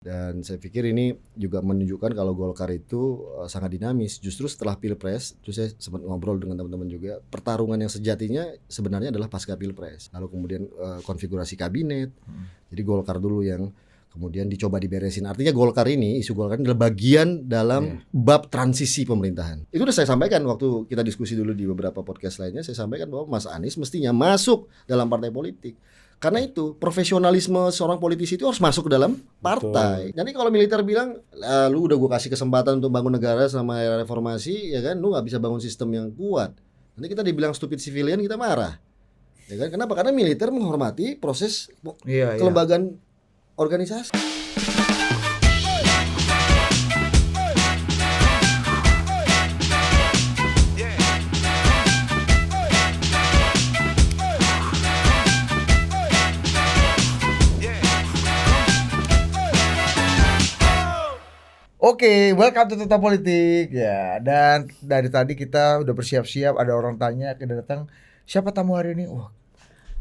Dan saya pikir ini juga menunjukkan kalau Golkar itu sangat dinamis. Justru setelah Pilpres, terus saya sempat ngobrol dengan teman-teman juga, pertarungan yang sejatinya sebenarnya adalah pasca Pilpres. Lalu kemudian konfigurasi kabinet. Jadi Golkar dulu yang kemudian dicoba diberesin. Artinya Golkar ini, isu Golkar ini adalah bagian dalam bab transisi pemerintahan. Itu udah saya sampaikan waktu kita diskusi dulu di beberapa podcast lainnya. Saya sampaikan bahwa Mas Anies mestinya masuk dalam partai politik. Karena itu profesionalisme seorang politisi itu harus masuk ke dalam partai. Jadi kalau militer bilang, lu udah gue kasih kesempatan untuk bangun negara sama era reformasi, ya kan, lu nggak bisa bangun sistem yang kuat. Nanti kita dibilang stupid civilian, kita marah, ya kan? Kenapa? Karena militer menghormati proses kelembagaan organisasi. Oke, welcome to Tata Politik ya. Dan dari tadi kita udah bersiap-siap. Ada orang tanya, kita datang, siapa tamu hari ini? Wah,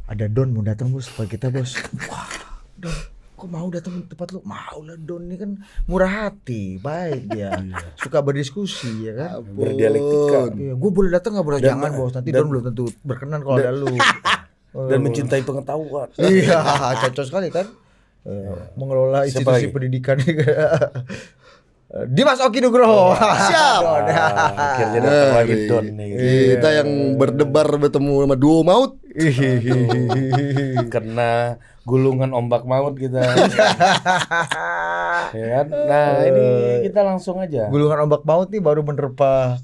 ada Don mau datang bos, supaya kita bos. Wah, Don, kok mau datang tempat lu? Mau lah, Don ini kan murah hati, baik dia, suka berdiskusi ya kan. Berdialektika. Iya, gue boleh datang nggak boleh? Jangan bos, nanti Don belum tentu berkenan kalau ada lu. Dan mencintai pengetahuan. Iya, cocok sekali kan. Mengelola institusi pendidikan. Dimas Oki Nugroho. Siap. Akhirnya datang lagi Don nih. Kita yang berdebar bertemu sama duo maut. Kena gulungan ombak maut kita. Ya kan? Nah, ini kita langsung aja. Gulungan ombak maut nih baru menerpa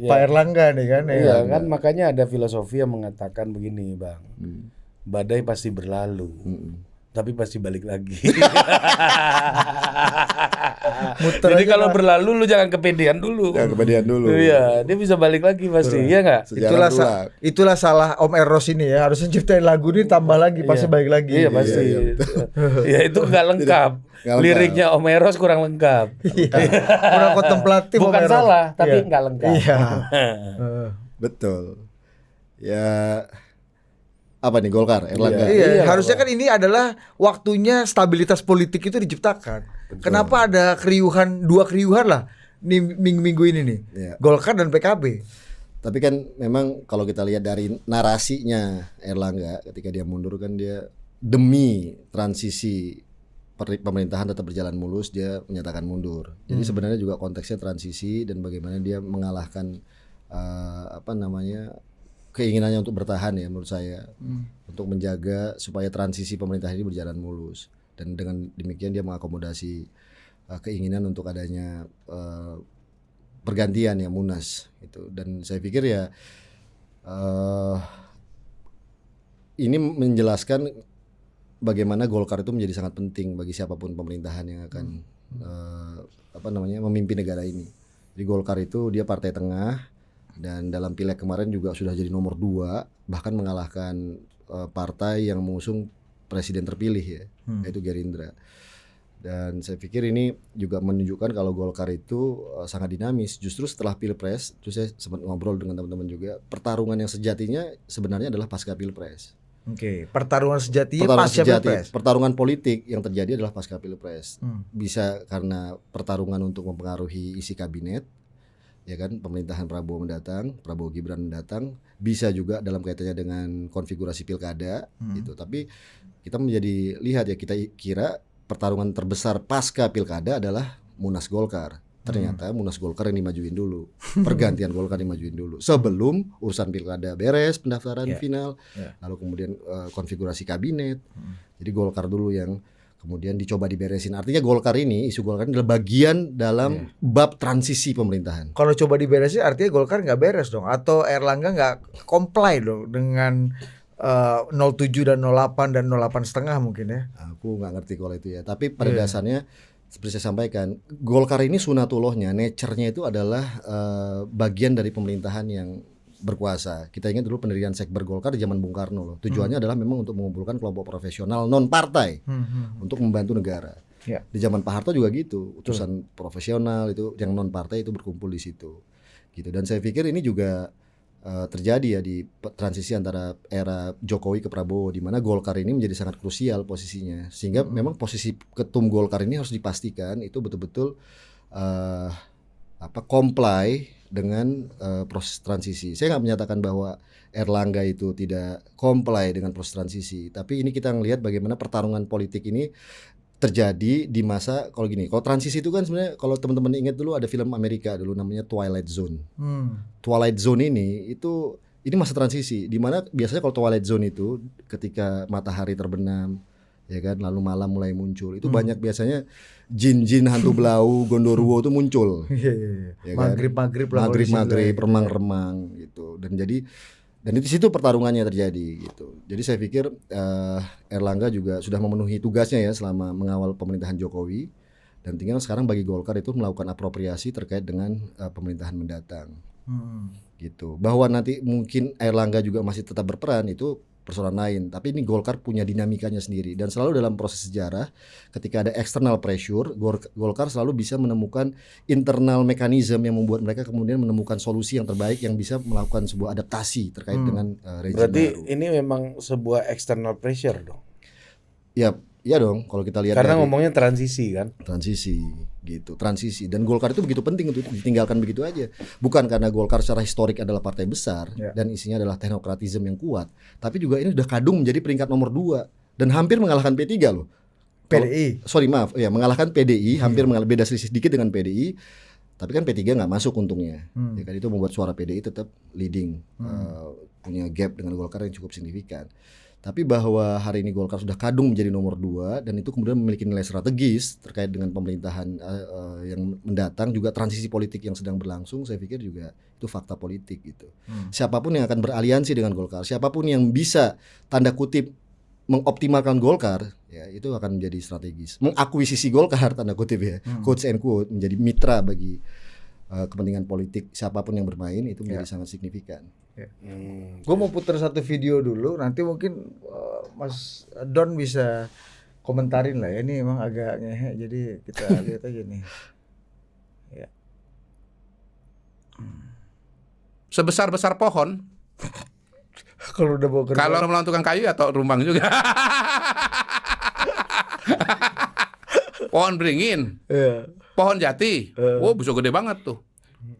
Pak Erlangga nih kan. Iya kan, makanya ada filosofi yang mengatakan begini, Bang. Badai pasti berlalu. Tapi pasti balik lagi. Jadi kalau berlalu lu jangan kepedean dulu. Jangan kepedean dulu. Iya, dia bisa balik lagi pasti, iya enggak? Itulah salah Om Eros ini ya, harusnya ciptain lagu ini tambah lagi pasti balik lagi. Iya pasti. Ya itu enggak lengkap. Liriknya Om Eros kurang lengkap. Kurang kontemplatif. Bukan salah, tapi enggak lengkap. Iya. Betul. Ya, apa nih Golkar, Erlangga? Iya, harusnya kan ini adalah waktunya stabilitas politik itu diciptakan. Betul. Kenapa ada dua keriuhan lah nih minggu-minggu ini nih, Golkar dan PKB. Tapi kan memang kalau kita lihat dari narasinya Erlangga ketika dia mundur kan dia demi transisi pemerintahan tetap berjalan mulus dia menyatakan mundur. Jadi sebenarnya juga konteksnya transisi dan bagaimana dia mengalahkan keinginannya untuk bertahan ya menurut saya, untuk menjaga supaya transisi pemerintahan ini berjalan mulus, dan dengan demikian dia mengakomodasi keinginan untuk adanya pergantian ya Munas itu. Dan saya pikir ya ini menjelaskan bagaimana Golkar itu menjadi sangat penting bagi siapapun pemerintahan yang akan memimpin negara ini. Jadi Golkar itu dia partai tengah. Dan dalam pileg kemarin juga sudah jadi nomor 2, bahkan mengalahkan partai yang mengusung presiden terpilih ya, yaitu Gerindra. Dan saya pikir ini juga menunjukkan kalau Golkar itu sangat dinamis. Justru setelah Pilpres, terus saya sempat ngobrol dengan teman-teman juga, pertarungan yang sejatinya sebenarnya adalah pasca Pilpres. Oke, pertarungan sejatinya pasca Pilpres. Pertarungan politik yang terjadi adalah pasca Pilpres. Bisa karena pertarungan untuk mempengaruhi isi kabinet, ya kan, pemerintahan Prabowo mendatang, Prabowo Gibran mendatang, bisa juga dalam kaitannya dengan konfigurasi pilkada gitu. Tapi kita menjadi lihat ya, kita kira pertarungan terbesar pasca pilkada adalah Munas Golkar. Ternyata Munas Golkar yang dimajuin dulu, pergantian Golkar dimajuin dulu sebelum urusan pilkada beres, pendaftaran final, lalu kemudian konfigurasi kabinet. Jadi Golkar dulu yang kemudian dicoba diberesin. Artinya Golkar ini, isu Golkar ini adalah bagian dalam bab transisi pemerintahan. Kalau coba diberesin artinya Golkar nggak beres dong, atau Erlangga nggak comply dong dengan 07 dan 08 dan 08 setengah mungkin ya. Aku nggak ngerti kalau itu ya. Tapi pada dasarnya seperti saya sampaikan, Golkar ini sunatullahnya, nature-nya itu adalah bagian dari pemerintahan yang berkuasa. Kita ingat dulu pendirian Sekber Golkar di zaman Bung Karno loh. Tujuannya adalah memang untuk mengumpulkan kelompok profesional non partai untuk membantu negara. Di zaman Pak Harto juga gitu. Utusan profesional itu yang non partai itu berkumpul di situ. Gitu. Dan saya pikir ini juga terjadi ya di transisi antara era Jokowi ke Prabowo, di mana Golkar ini menjadi sangat krusial posisinya, sehingga memang posisi ketum Golkar ini harus dipastikan itu betul-betul comply dengan proses transisi. Saya nggak menyatakan bahwa Erlangga itu tidak comply dengan proses transisi, tapi ini kita ngelihat bagaimana pertarungan politik ini terjadi di masa kalau transisi itu kan sebenarnya kalau teman-teman ingat dulu ada film Amerika dulu namanya Twilight Zone. Twilight Zone ini masa transisi di mana biasanya kalau Twilight Zone itu ketika matahari terbenam ya kan lalu malam mulai muncul itu banyak biasanya jin-jin hantu belau Gondoruo itu muncul. Ya kan? Maghrib remang-remang gitu. Dan di situ pertarungannya terjadi gitu. Jadi saya pikir Erlangga juga sudah memenuhi tugasnya ya selama mengawal pemerintahan Jokowi, dan tinggal sekarang bagi Golkar itu melakukan apropriasi terkait dengan pemerintahan mendatang. Gitu. Bahwa nanti mungkin Erlangga juga masih tetap berperan itu persoalan lain, tapi ini Golkar punya dinamikanya sendiri, dan selalu dalam proses sejarah ketika ada external pressure, Golkar selalu bisa menemukan internal mekanisme yang membuat mereka kemudian menemukan solusi yang terbaik yang bisa melakukan sebuah adaptasi terkait dengan rejim Berarti baru. ini memang sebuah external pressure dong. Ya dong, kalau kita lihat Karena dari ngomongnya transisi kan. transisi gitu, transisi, dan Golkar itu begitu penting untuk ditinggalkan begitu aja. Bukan karena Golkar secara historik adalah partai besar dan isinya adalah teknokratisme yang kuat, tapi juga ini sudah kadung menjadi peringkat nomor 2 dan hampir mengalahkan P3 loh. PDI. Mengalahkan PDI, hampir beda selisih sedikit dengan PDI. Tapi kan P3 nggak masuk untungnya. Ya kan, itu membuat suara PDI tetap leading, punya gap dengan Golkar yang cukup signifikan. Tapi bahwa hari ini Golkar sudah kadung menjadi nomor 2 dan itu kemudian memiliki nilai strategis terkait dengan pemerintahan yang mendatang, juga transisi politik yang sedang berlangsung, saya pikir juga itu fakta politik gitu. Siapapun yang akan beraliansi dengan Golkar, siapapun yang bisa tanda kutip mengoptimalkan Golkar, ya itu akan menjadi strategis. Mengakuisisi Golkar tanda kutip ya, quotes and quote, menjadi mitra bagi kepentingan politik siapapun yang bermain itu menjadi sangat signifikan. Gue mau putar satu video dulu, nanti mungkin Mas Don bisa komentarin lah ya. Ini emang agak ngehe, jadi kita lihat aja nih. Ya. Sebesar-besar pohon. Kalau udah bawa kerja. Kalau melawan tukang kayu atau rumbang juga. Pohon beringin, pohon jati, bisa gede banget tuh.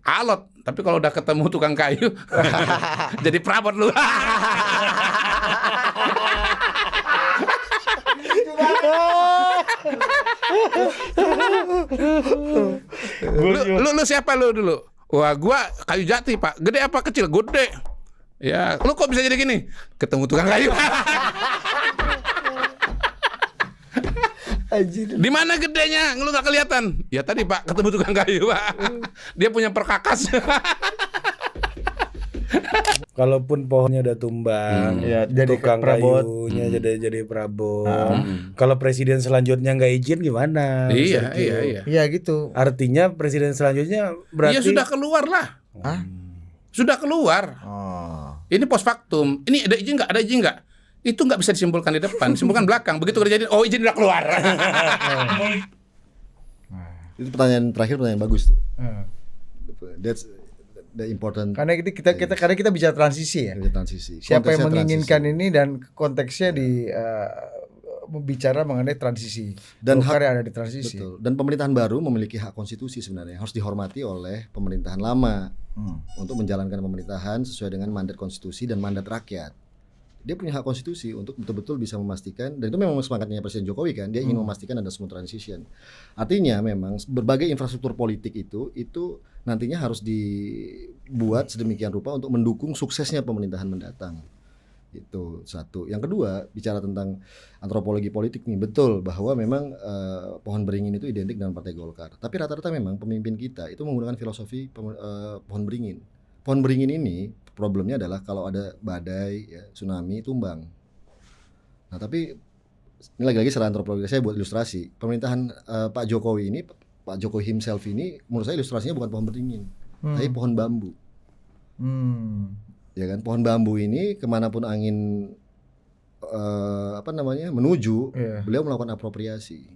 Alot, tapi kalau udah ketemu tukang kayu, jadi perabot lu. lu siapa lu dulu? Wah, gua kayu jati, Pak. Gede apa kecil? Gede. Ya, lu kok bisa jadi gini? Ketemu tukang kayu. Di mana gedenya? Lu nggak kelihatan? Ya tadi Pak, ketemu tukang kayu Pak. Dia punya perkakas. Kalaupun pohonnya udah tumbang, ya, jadi tukang perabot. kayunya jadi perabot. Kalau presiden selanjutnya nggak izin gimana? Iya. Iya gitu. Artinya presiden selanjutnya berarti Iya sudah keluar lah. Sudah keluar. Ini post factum. Ini ada izin nggak? Ada izin nggak? Itu nggak bisa disimpulkan di depan, disimpulkan belakang. Begitu kejadian, oh izin udah keluar. Itu pertanyaan bagus tuh. That's the important. Karena kita bicara transisi ya. Transisi. Siapa yang Konteksnya menginginkan transisi. ini dan konteksnya di bicara mengenai transisi. Dan Golkar yang ada di transisi. Betul. Dan pemerintahan baru memiliki hak konstitusi sebenarnya, harus dihormati oleh pemerintahan lama untuk menjalankan pemerintahan sesuai dengan mandat konstitusi dan mandat rakyat. Dia punya hak konstitusi untuk betul-betul bisa memastikan, dan itu memang semangatnya Presiden Jokowi kan, dia ingin memastikan ada smooth transition. Artinya memang berbagai infrastruktur politik itu nantinya harus dibuat sedemikian rupa untuk mendukung suksesnya pemerintahan mendatang. Itu satu. Yang kedua, bicara tentang antropologi politik nih, betul bahwa memang pohon beringin itu identik dengan Partai Golkar. Tapi rata-rata memang pemimpin kita itu menggunakan filosofi pohon beringin. Pohon beringin ini problemnya adalah kalau ada badai, ya, tsunami, tumbang. Nah tapi ini lagi-lagi secara antropologi, saya buat ilustrasi. Pemerintahan Pak Jokowi ini, Pak Jokowi himself ini, menurut saya ilustrasinya bukan pohon beringin, tapi pohon bambu. Ya kan, pohon bambu ini kemanapun angin menuju, beliau melakukan apropriasi.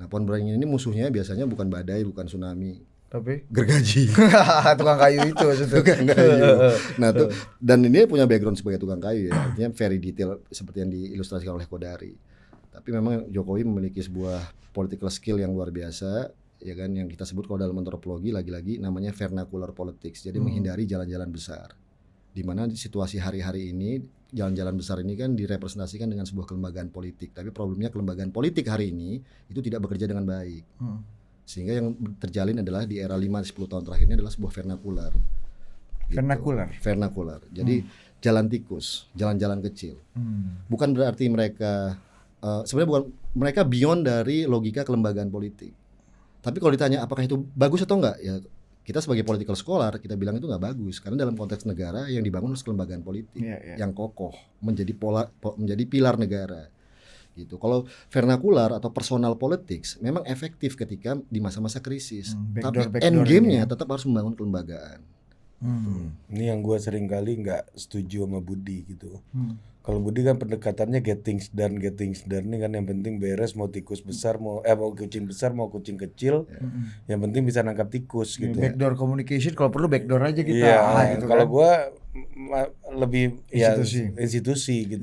Nah pohon beringin ini musuhnya biasanya bukan badai, bukan tsunami, Tapi gergaji. tukang kayu itu maksudnya. Tukang kayu. Nah tuh, dan ini punya background sebagai tukang kayu ya, artinya very detail seperti yang diilustrasikan oleh Kodari. Tapi memang Jokowi memiliki sebuah political skill yang luar biasa, ya kan, yang kita sebut kalau dalam antropologi lagi-lagi namanya vernacular politics. Jadi menghindari jalan-jalan besar. Di mana situasi hari-hari ini jalan-jalan besar ini kan direpresentasikan dengan sebuah kelembagaan politik. Tapi problemnya kelembagaan politik hari ini itu tidak bekerja dengan baik. Sehingga yang terjalin adalah di era 5-10 tahun terakhir ini adalah sebuah vernakular. Vernakular. Jadi jalan tikus, jalan-jalan kecil. Bukan berarti mereka sebenarnya bukan, mereka beyond dari logika kelembagaan politik. Tapi kalau ditanya apakah itu bagus atau enggak, ya kita sebagai political scholar kita bilang itu nggak bagus, karena dalam konteks negara yang dibangun harus kelembagaan politik yang kokoh, menjadi menjadi pilar negara gitu. Kalau vernakular atau personal politics memang efektif ketika di masa-masa krisis, tapi end game-nya tetap harus membangun kelembagaan. Ini yang gue sering kali nggak setuju sama Budi gitu. Kalau Budi kan pendekatannya get things done ini kan, yang penting beres, mau tikus besar mau kucing besar mau kucing kecil, yang penting bisa nangkap tikus gitu. Backdoor communication, kalau perlu backdoor aja kita. Iya, gitu kalau kan. gue lebih institusi gitu.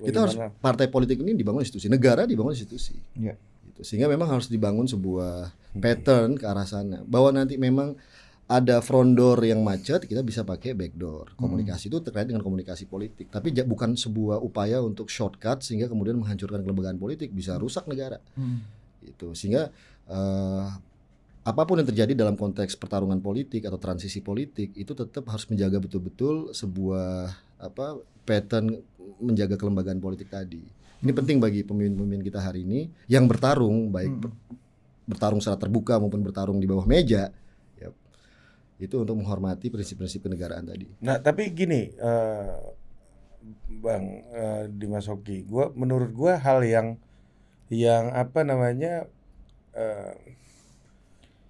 Kita harus, partai politik ini dibangun institusi, negara dibangun institusi. Gitu. Sehingga memang harus dibangun sebuah pattern ke arah sana, bahwa nanti memang ada front door yang macet, kita bisa pakai backdoor. Komunikasi itu terkait dengan komunikasi politik, tapi bukan sebuah upaya untuk shortcut sehingga kemudian menghancurkan kelembagaan politik, bisa rusak negara. Itu sehingga apapun yang terjadi dalam konteks pertarungan politik atau transisi politik itu tetap harus menjaga betul-betul sebuah pattern menjaga kelembagaan politik tadi. Ini penting bagi pemimpin-pemimpin kita hari ini yang bertarung, baik bertarung secara terbuka maupun bertarung di bawah meja. Itu untuk menghormati prinsip-prinsip kenegaraan tadi. Nah tapi gini Bang Dimas Hoki, menurut gue hal yang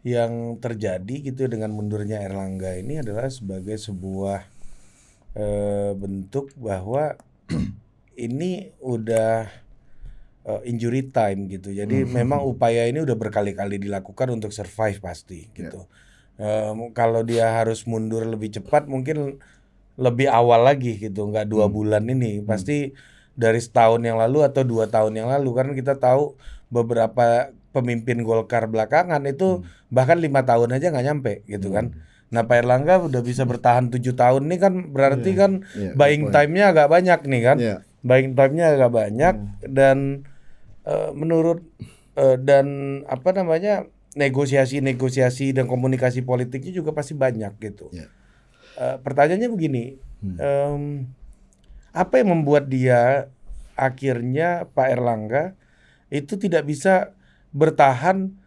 yang terjadi gitu dengan mundurnya Erlangga ini adalah sebagai sebuah bentuk bahwa ini udah injury time gitu. Jadi memang upaya ini udah berkali-kali dilakukan untuk survive pasti gitu. Kalau dia harus mundur lebih cepat mungkin lebih awal lagi gitu, nggak 2 bulan ini, pasti dari setahun yang lalu atau 2 tahun yang lalu, karena kita tahu beberapa pemimpin Golkar belakangan itu bahkan 5 tahun aja nggak nyampe gitu kan. Nah Pak Erlangga udah bisa bertahan 7 tahun nih kan, berarti kan buying time-nya agak banyak nih kan, buying time-nya agak banyak dan menurut dan negosiasi dan komunikasi politiknya juga pasti banyak gitu. Pertanyaannya begini, apa yang membuat dia akhirnya Pak Erlangga itu tidak bisa bertahan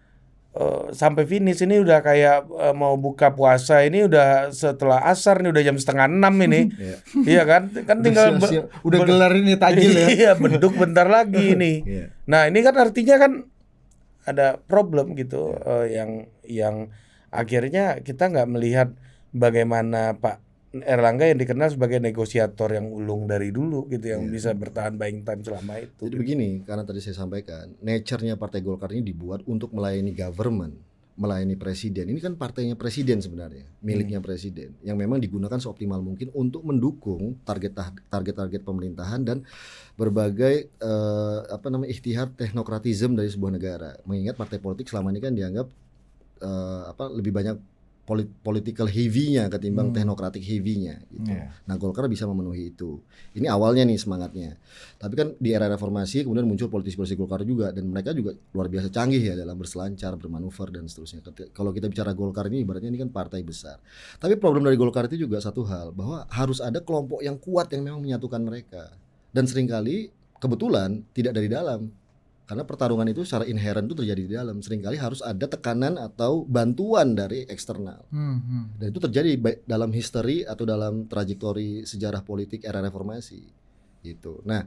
sampai finish? Ini udah kayak mau buka puasa, ini udah setelah asar nih, udah jam 5:30 ini. Iya kan? Kan tinggal udah gelar ini tajil ya. Iya, beduk bentar lagi nih. Nah, ini kan artinya kan ada problem gitu, yang akhirnya kita nggak melihat bagaimana Pak Erlangga yang dikenal sebagai negosiator yang ulung dari dulu gitu, yang bisa bertahan buying time selama itu. Jadi begini, karena tadi saya sampaikan, nature-nya Partai Golkar ini dibuat untuk melayani government, melayani presiden. Ini kan partainya presiden sebenarnya, miliknya presiden, yang memang digunakan seoptimal mungkin untuk mendukung target-target pemerintahan dan berbagai ikhtiar teknokratisme dari sebuah negara. Mengingat partai politik selama ini kan dianggap lebih banyak political heavy-nya ketimbang teknokratik heavy-nya gitu. Nah, Golkar bisa memenuhi itu. Ini awalnya nih semangatnya. Tapi kan di era reformasi kemudian muncul politisi-politisi Golkar juga, dan mereka juga luar biasa canggih ya dalam berselancar, bermanuver dan seterusnya. Kalau kita bicara Golkar ini ibaratnya ini kan partai besar. Tapi problem dari Golkar itu juga satu hal, bahwa harus ada kelompok yang kuat yang memang menyatukan mereka. Dan seringkali kebetulan tidak dari dalam. Karena pertarungan itu secara inherent itu terjadi di dalam. Seringkali harus ada tekanan atau bantuan dari eksternal. Dan itu terjadi dalam history atau dalam trajektori sejarah politik era reformasi. Gitu. Nah,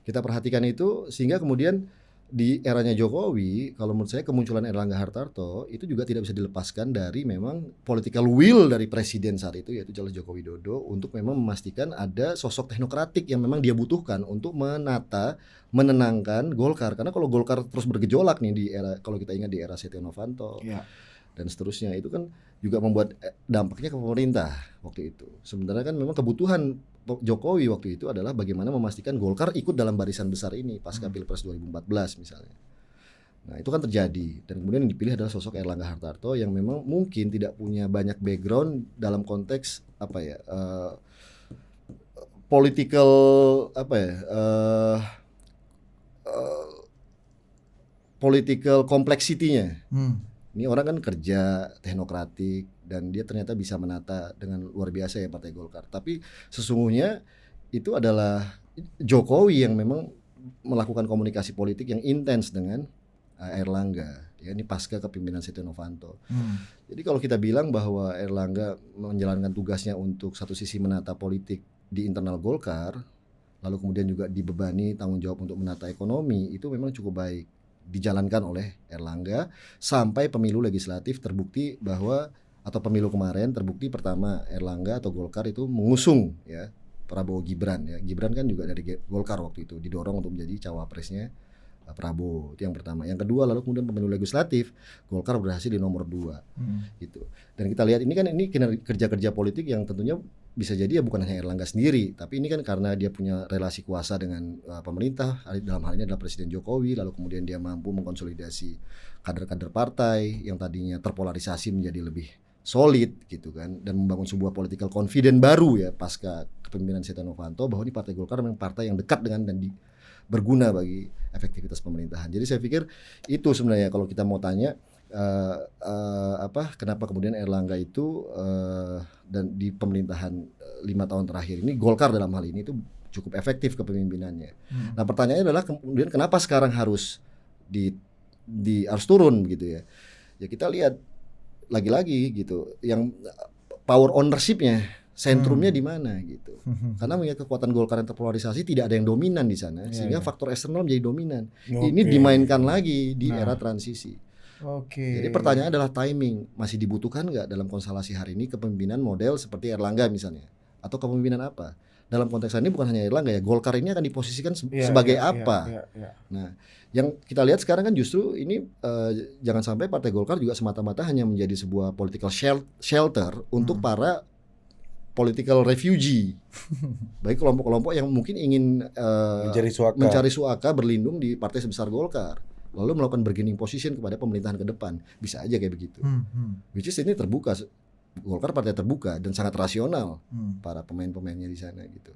kita perhatikan itu sehingga kemudian di eranya Jokowi, kalau menurut saya kemunculan Erlangga Hartarto itu juga tidak bisa dilepaskan dari memang political will dari presiden saat itu, yaitu jelas Joko Widodo, untuk memang memastikan ada sosok teknokratik yang memang dia butuhkan untuk menenangkan Golkar. Karena kalau Golkar terus bergejolak nih di era, kalau kita ingat di era Setia Novanto, dan seterusnya. Itu kan juga membuat dampaknya ke pemerintah waktu itu. Sebenarnya kan memang kebutuhan Jokowi waktu itu adalah bagaimana memastikan Golkar ikut dalam barisan besar ini pasca Pilpres 2014 misalnya. Nah itu kan terjadi, dan kemudian yang dipilih adalah sosok Erlangga Hartarto yang memang mungkin tidak punya banyak background dalam konteks political political complexity-nya. Ini orang kan kerja teknokratik dan dia ternyata bisa menata dengan luar biasa ya Partai Golkar. Tapi sesungguhnya itu adalah Jokowi yang memang melakukan komunikasi politik yang intens dengan Erlangga. Ya, ini pasca kepemimpinan Setia Novanto. Jadi kalau kita bilang bahwa Erlangga menjalankan tugasnya untuk satu sisi menata politik di internal Golkar, lalu kemudian juga dibebani tanggung jawab untuk menata ekonomi, itu memang cukup baik dijalankan oleh Erlangga sampai pemilu legislatif terbukti bahwa, atau pemilu kemarin terbukti pertama Erlangga atau Golkar itu mengusung ya Prabowo Gibran ya. Gibran kan juga dari Golkar waktu itu didorong untuk menjadi cawapresnya Prabowo. Itu yang pertama. Yang kedua, lalu kemudian pemilu legislatif Golkar berhasil di nomor 2 gitu. Dan kita lihat ini kerja-kerja politik yang tentunya bisa jadi ya bukan hanya Erlangga sendiri, tapi ini kan karena dia punya relasi kuasa dengan pemerintah, dalam hal ini adalah Presiden Jokowi, lalu kemudian dia mampu mengkonsolidasi kader-kader partai yang tadinya terpolarisasi menjadi lebih solid gitu kan, dan membangun sebuah political confidence baru ya pasca kepemimpinan Setia Novanto bahwa ini Partai Golkar memang partai yang dekat dengan dan berguna bagi efektivitas pemerintahan. Jadi saya pikir itu sebenarnya kalau kita mau tanya kenapa kemudian Erlangga itu dan di pemerintahan 5 tahun terakhir ini Golkar dalam hal ini itu cukup efektif kepemimpinannya. Nah pertanyaannya adalah kemudian kenapa sekarang harus harus turun gitu ya? Ya kita lihat lagi-lagi gitu, yang power ownership-nya, sentrumnya di mana gitu. Karena melihat kekuatan Golkar yang terpolarisasi tidak ada yang dominan di sana, sehingga faktor eksternal menjadi dominan. Ini dimainkan lagi di era transisi. Jadi pertanyaan adalah timing, masih dibutuhkan nggak dalam konstelasi hari ini kepemimpinan model seperti Erlangga misalnya, atau kepemimpinan apa? Dalam konteks ini bukan hanya Erlangga ya, Golkar ini akan diposisikan sebagai apa? Nah, yang kita lihat sekarang kan justru ini jangan sampai Partai Golkar juga semata-mata hanya menjadi sebuah political shelter untuk para political refugee, baik kelompok-kelompok yang mungkin ingin mencari suaka berlindung di partai sebesar Golkar, lalu melakukan bargaining position kepada pemerintahan ke depan, bisa aja kayak begitu. Which is ini terbuka, Golkar partai terbuka dan sangat rasional para pemain-pemainnya di sana gitu.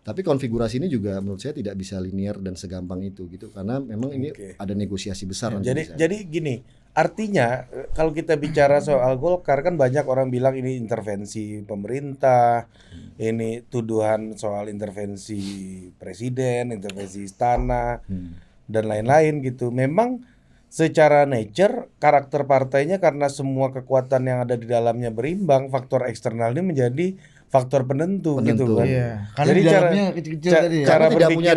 Tapi konfigurasi ini juga menurut saya tidak bisa linear dan segampang itu gitu, karena memang ini ada negosiasi besar. Jadi gini, artinya kalau kita bicara soal Golkar kan banyak orang bilang ini intervensi pemerintah, ini tuduhan soal intervensi presiden, intervensi istana dan lain-lain gitu. Memang secara nature karakter partainya karena semua kekuatan yang ada di dalamnya berimbang, faktor eksternal ini menjadi faktor penentu gitu kan. Karena jadi di dalamnya kecil-kecil tadi ya. Cara tidak punya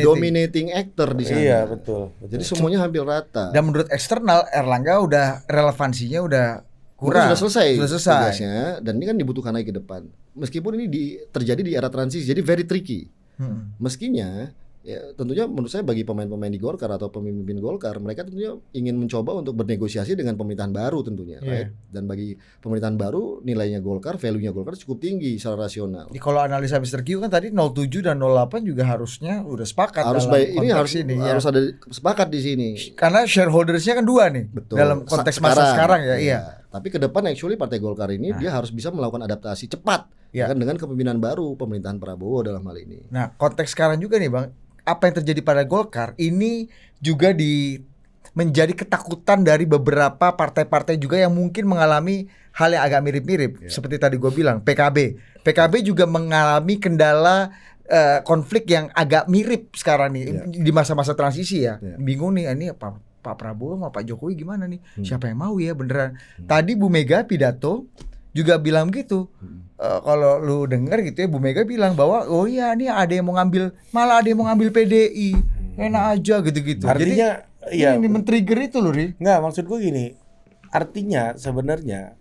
dominating actor di sana. Iya, betul. Jadi semuanya hampir rata. Dan menurut eksternal Erlangga udah relevansinya udah kurang. Sudah selesai tugasnya, dan ini kan dibutuhkan lagi ke depan. Meskipun ini terjadi di era transisi, jadi very tricky. Meskinya ya tentunya menurut saya bagi pemain-pemain di Golkar atau pemimpin Golkar, mereka tentunya ingin mencoba untuk bernegosiasi dengan pemerintahan baru tentunya, right? Dan bagi pemerintahan baru nilainya Golkar, value-nya Golkar cukup tinggi secara rasional. Kalau analisa Mr. Q kan tadi 07 dan 08 juga harusnya udah sepakat harus ada sepakat di sini. Karena shareholders-nya kan 2 nih. Betul. Dalam konteks masa sekarang ya. Iya. Tapi ke depan actually Partai Golkar ini dia harus bisa melakukan adaptasi cepat kan dengan kepemimpinan baru pemerintahan Prabowo dalam hal ini. Nah, konteks sekarang juga nih, Bang. Apa yang terjadi pada Golkar ini juga menjadi ketakutan dari beberapa partai-partai juga yang mungkin mengalami hal yang agak mirip-mirip. Seperti tadi gue bilang, PKB juga mengalami kendala konflik yang agak mirip sekarang nih di masa-masa transisi ya. Bingung nih, ini Pak Prabowo sama Pak Jokowi gimana nih? Siapa yang mau ya beneran? Tadi Bu Mega pidato juga bilang gitu. Kalau lu dengar gitu ya, Bu Mega bilang bahwa oh iya nih ada yang mau ngambil, malah ada yang mau ngambil PDI, enak aja gitu-gitu. Artinya jadi, ini men-trigger itu loh, Ri. Nggak, maksud gue gini, artinya sebenarnya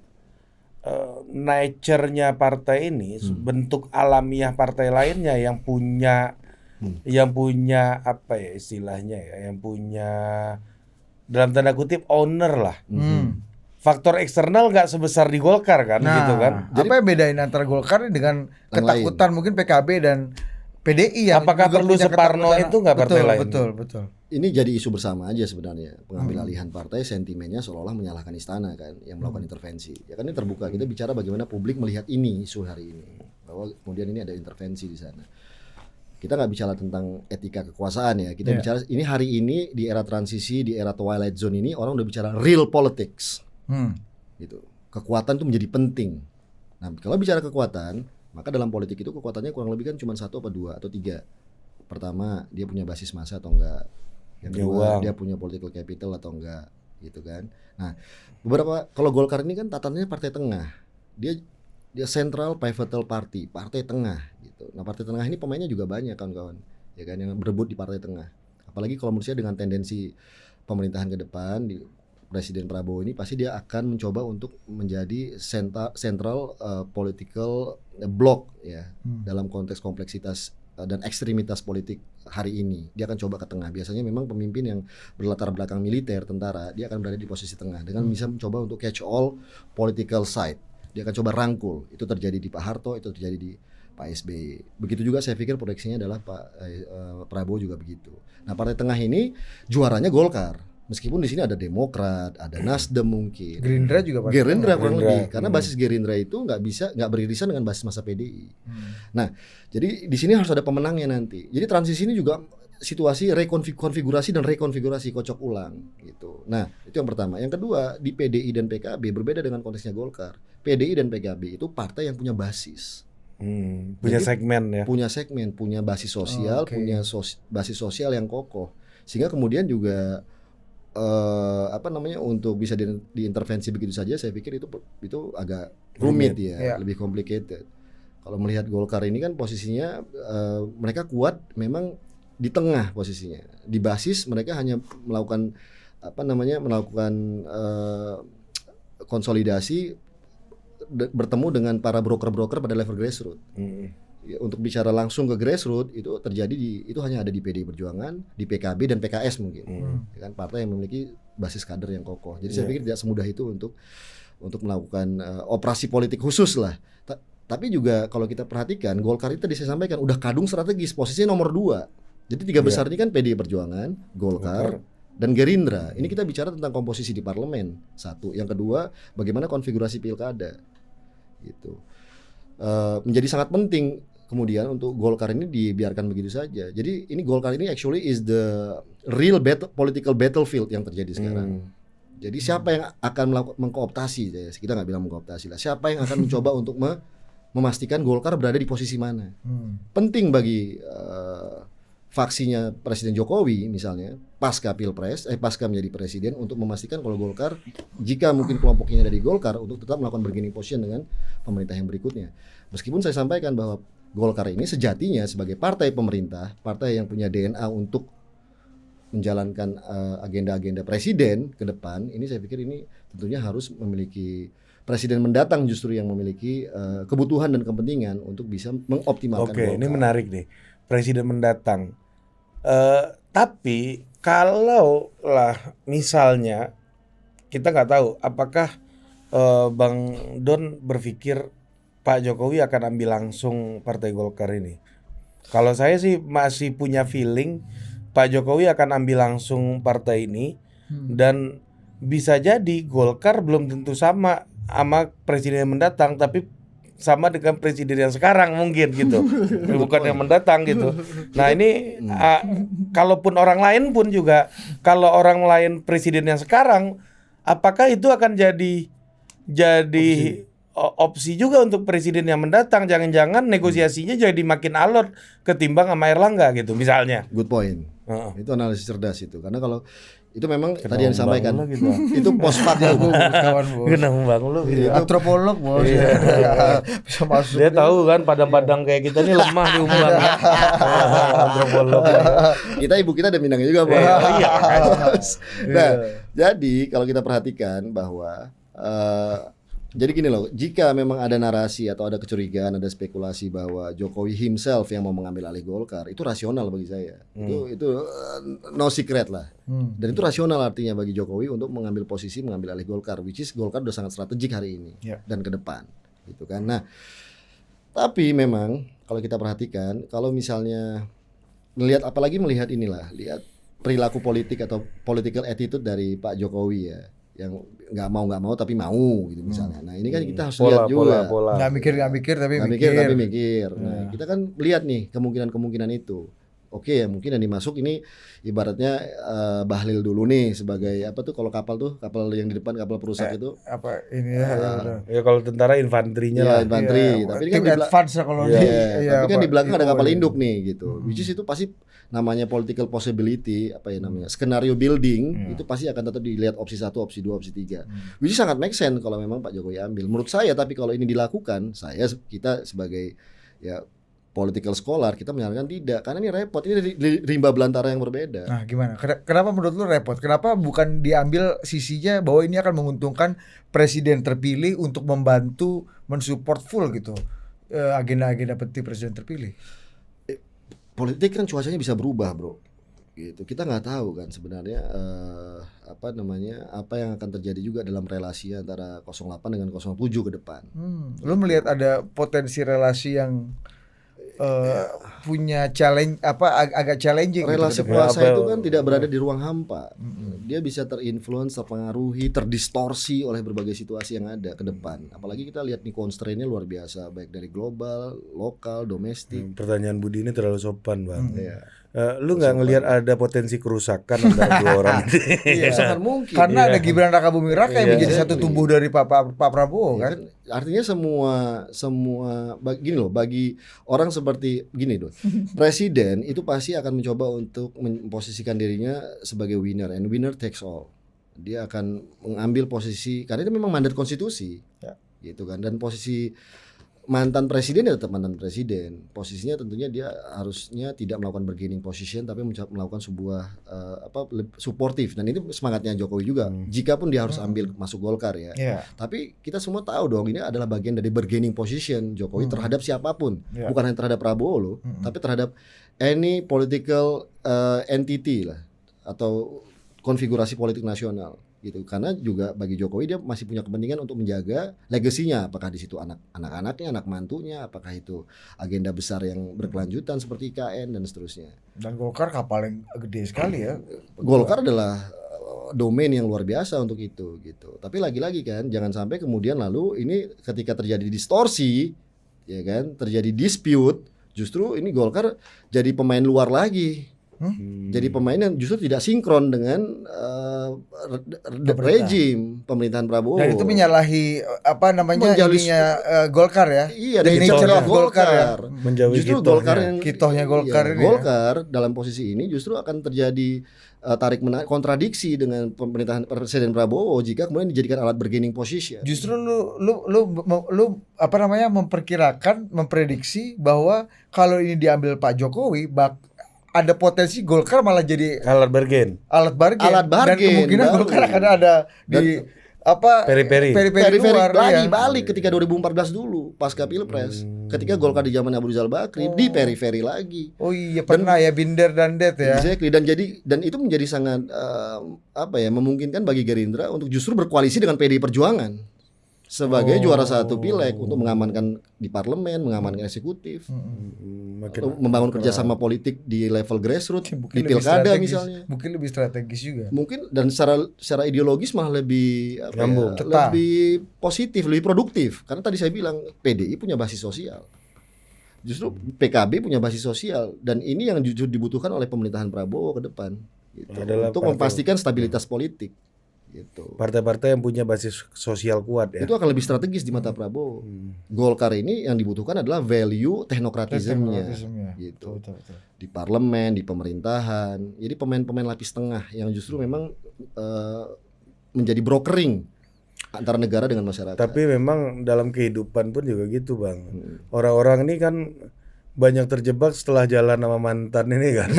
nature-nya partai ini bentuk alamiah partai lainnya yang punya apa ya istilahnya ya, yang punya dalam tanda kutip owner lah. faktor eksternal nggak sebesar di Golkar kan, gitu kan. Apa yang bedain antara Golkar dengan Yang ketakutan mungkin PKB dan PDI yang Apakah juga perlu punya separno ketakutan? itu nggak partai lain? Betul. Ini jadi isu bersama aja sebenarnya. Pengambil alihan partai sentimennya seolah-olah menyalahkan istana kan yang melakukan intervensi. Ya kan ini terbuka. Kita bicara bagaimana publik melihat ini isu hari ini. Bahwa kemudian ini ada intervensi di sana. Kita nggak bicara tentang etika kekuasaan ya. Kita bicara ini hari ini di era transisi, di era twilight zone ini orang udah bicara real politics. Gitu. Kekuatan itu menjadi penting. Nah, kalau bicara kekuatan, maka dalam politik itu kekuatannya kurang lebih kan cuma 1 atau 2 atau 3. Pertama, dia punya basis massa atau enggak. Yang kedua, dia punya political capital atau enggak, gitu kan. Nah, kalau Golkar ini kan tatatannya partai tengah. Dia central pivotal party, partai tengah gitu. Nah, partai tengah ini pemainnya juga banyak kawan-kawan. Ya kan yang berebut di partai tengah. Apalagi kalau menurut saya dengan tendensi pemerintahan ke depan di Presiden Prabowo ini pasti dia akan mencoba untuk menjadi central political block ya dalam konteks kompleksitas dan ekstremitas politik hari ini. Dia akan coba ke tengah. Biasanya memang pemimpin yang berlatar belakang militer, tentara, dia akan berada di posisi tengah dengan bisa mencoba untuk catch all political side. Dia akan coba rangkul. Itu terjadi di Pak Harto, itu terjadi di Pak SBY. Begitu juga saya pikir proyeksinya adalah Pak Prabowo juga begitu. Nah, partai tengah ini juaranya Golkar. Meskipun di sini ada Demokrat, ada Nasdem mungkin. Gerindra juga pasti. Gerindra kurang lebih karena basis Gerindra itu nggak beririsan dengan basis masa PDI. Nah, jadi di sini harus ada pemenangnya nanti. Jadi transisi ini juga situasi konfigurasi dan rekonfigurasi kocok ulang gitu. Nah, itu yang pertama. Yang kedua, di PDI dan PKB berbeda dengan konteksnya Golkar. PDI dan PKB itu partai yang punya basis. Punya Jadi, segmen ya. Punya segmen, punya basis sosial, punya basis sosial yang kokoh. Sehingga kemudian juga untuk bisa diintervensi begitu saja, saya pikir itu agak rumit ya, lebih complicated. Kalau melihat Golkar ini kan posisinya mereka kuat memang di tengah posisinya. Di basis mereka hanya melakukan konsolidasi bertemu dengan para broker-broker pada level grassroots. Ya, untuk bicara langsung ke grassroots itu terjadi itu hanya ada di PDI Perjuangan, di PKB dan PKS mungkin. Ya kan partai yang memiliki basis kader yang kokoh. Jadi saya pikir tidak semudah itu untuk melakukan operasi politik khusus lah. Tapi juga kalau kita perhatikan Golkar itu tadi saya sampaikan udah kadung strategis, posisinya nomor 2. Jadi 3 besar ini kan PDI Perjuangan, Golkar dan Gerindra. Ini kita bicara tentang komposisi di parlemen. Satu, yang kedua bagaimana konfigurasi pilkada. Gitu. Menjadi sangat penting kemudian untuk Golkar ini dibiarkan begitu saja. Jadi ini Golkar ini actually is the real political battlefield yang terjadi sekarang. Jadi siapa yang akan mengkooptasi? Kita nggak bilang mengkooptasi lah. Siapa yang akan mencoba untuk memastikan Golkar berada di posisi mana? Penting bagi faksinya Presiden Jokowi misalnya pasca pilpres, pasca menjadi presiden untuk memastikan kalau Golkar, jika mungkin kelompok ini ada di Golkar untuk tetap melakukan bargaining position dengan pemerintah yang berikutnya. Meskipun saya sampaikan bahwa Golkar ini sejatinya sebagai partai pemerintah, partai yang punya DNA untuk menjalankan agenda-agenda presiden ke depan, ini saya pikir ini tentunya harus memiliki presiden mendatang justru yang memiliki kebutuhan dan kepentingan untuk bisa mengoptimalkan Golkar. Ini menarik nih. Presiden mendatang. Tapi kalau lah misalnya kita nggak tahu apakah Bang Don berpikir Pak Jokowi akan ambil langsung Partai Golkar ini. Kalau saya sih masih punya feeling Pak Jokowi akan ambil langsung partai ini dan bisa jadi Golkar belum tentu sama presiden yang mendatang, tapi sama dengan presiden yang sekarang mungkin gitu, bukan yang mendatang gitu. Nah ini kalaupun orang lain pun juga, kalau orang lain presiden yang sekarang, apakah itu akan jadi opsi juga untuk presiden yang mendatang? Jangan-jangan negosiasinya jadi makin alot ketimbang sama Erlangga gitu misalnya. Good point. Itu analisis cerdas itu, karena kalau itu memang tadi yang disampaikan gitu. Itu post factum kawan bos. Kenapa bang lu gitu? Antropolog bos. Bisa masuk. Dia tahu kan padang-padang kayak kita ini lemah di umpan. Antropolog. Ibu kita ada Minangnya juga, Bang. Iya kan. Nah, jadi kalau kita perhatikan bahwa Jadi gini loh, jika memang ada narasi atau ada kecurigaan, ada spekulasi bahwa Jokowi himself yang mau mengambil alih Golkar, itu rasional bagi saya. Itu no secret lah. Dan itu rasional artinya bagi Jokowi untuk mengambil posisi mengambil alih Golkar, which is Golkar udah sangat strategik hari ini dan ke depan, gitu kan. Nah, tapi memang kalau kita perhatikan, kalau misalnya melihat inilah, lihat perilaku politik atau political attitude dari Pak Jokowi ya, yang nggak mau tapi mau gitu misalnya. Nah ini kan kita harus lihat juga. Nggak mikir tapi mikir. Nah kita kan lihat nih kemungkinan itu. Oke ya mungkin yang dimasuk ini ibaratnya Bahlil dulu nih sebagai apa tuh kalau kapal yang di depan kapal perusak itu apa ini ya. Ya kalau tentara infanterinya ya, lah. infanteri. Tapi ini kan di advance lah kalau tapi kan di belakang ada kapal induk nih gitu. Which is itu pasti namanya political possibility skenario building itu pasti akan tetap dilihat opsi 1, opsi 2, opsi 3. Which is sangat make sense kalau memang Pak Jokowi ambil. Menurut saya tapi kalau ini dilakukan, kita sebagai ya political scholar kita menyarankan tidak, karena ini repot, ini rimba belantara yang berbeda. Nah, gimana? Kenapa menurut lu repot? Kenapa bukan diambil sisinya bahwa ini akan menguntungkan presiden terpilih untuk membantu mensupport full gitu agenda-agenda penting presiden terpilih? Politik kan cuacanya bisa berubah, bro. Gitu. Kita nggak tahu kan sebenarnya apa yang akan terjadi juga dalam relasi antara 08 dengan 07 ke depan. Lu melihat ada potensi relasi yang punya challenge agak challenging relasi gitu, kuasa itu kan tidak berada di ruang hampa. Dia bisa terinfluence, terpengaruhi, terdistorsi oleh berbagai situasi yang ada ke depan. Apalagi kita lihat nih constraint-nya luar biasa baik dari global, lokal, domestik. Pertanyaan Budi ini terlalu sopan, Bang. Iya. Lu nggak ngelihat ada potensi kerusakan antara dua orang ini? Iya, sangat mungkin. Karena ada Gibran Rakabuming Raka yang menjadi satu tubuh dari Pak Prabowo Ya, kan? artinya bagi orang seperti gini dong. Presiden itu pasti akan mencoba untuk memposisikan dirinya sebagai winner, and winner takes all. Dia akan mengambil posisi karena itu memang mandat konstitusi. Gitu kan. Dan posisi mantan presiden ya tetap mantan presiden. Posisinya tentunya dia harusnya tidak melakukan bargaining position tapi melakukan sebuah suportif, dan itu semangatnya Jokowi juga. Jikapun dia harus ambil masuk Golkar ya. Tapi kita semua tahu dong ini adalah bagian dari bargaining position Jokowi terhadap siapapun. Bukan hanya terhadap Prabowo loh, tapi terhadap any political entity lah atau konfigurasi politik nasional. Gitu, karena juga bagi Jokowi dia masih punya kepentingan untuk menjaga legasinya, apakah di situ anak-anaknya, anak mantunya, apakah itu agenda besar yang berkelanjutan seperti IKN dan seterusnya. Dan Golkar kapal yang gede sekali ya. Golkar adalah domain yang luar biasa untuk itu gitu. Tapi lagi-lagi kan jangan sampai kemudian lalu ini ketika terjadi distorsi ya kan, terjadi dispute, justru ini Golkar jadi pemain luar lagi. Jadi pemain yang justru tidak sinkron dengan rejim pemerintahan Prabowo. Dan itu menyalahi Golkar ya. Iya, the nature of Golkar ya. Justru Golkar yang kitohnya Golkar ini. Golkar dalam posisi ini justru akan terjadi tarik menarik kontradiksi dengan pemerintahan Presiden Prabowo jika kemudian dijadikan alat bargaining position. Justru lu memprediksi bahwa kalau ini diambil Pak Jokowi ada potensi Golkar malah jadi alat bargain. Dan kemungkinan Golkar akan ada di periperi luar lagi balik ketika 2014 dulu pasca Pilpres. Ketika Golkar di zaman Abu Rizal Bakri di periferi lagi. Oh iya pernah ya Binder dan Det ya. Exactly. Dan itu menjadi sangat memungkinkan bagi Gerindra untuk justru berkoalisi dengan PDI Perjuangan sebagai juara satu pileg untuk mengamankan di parlemen, mengamankan eksekutif, membangun kerjasama politik di level grassroots, di pilkada misalnya. Mungkin lebih strategis juga. Mungkin dan secara ideologis malah lebih lebih positif, lebih produktif. Karena tadi saya bilang PDI punya basis sosial, justru PKB punya basis sosial, dan ini yang jujur dibutuhkan oleh pemerintahan Prabowo ke depan, gitu, untuk memastikan stabilitas politik. Gitu. Partai-partai yang punya basis sosial kuat ya. Itu akan lebih strategis di mata Prabowo. Golkar ini yang dibutuhkan adalah value teknokratismnya. Gitu. Betul. Di parlemen, di pemerintahan. Jadi pemain-pemain lapis tengah yang justru memang menjadi brokering antara negara dengan masyarakat. Tapi memang dalam kehidupan pun juga gitu, Bang. Orang-orang ini kan banyak terjebak setelah jalan sama mantan ini kan.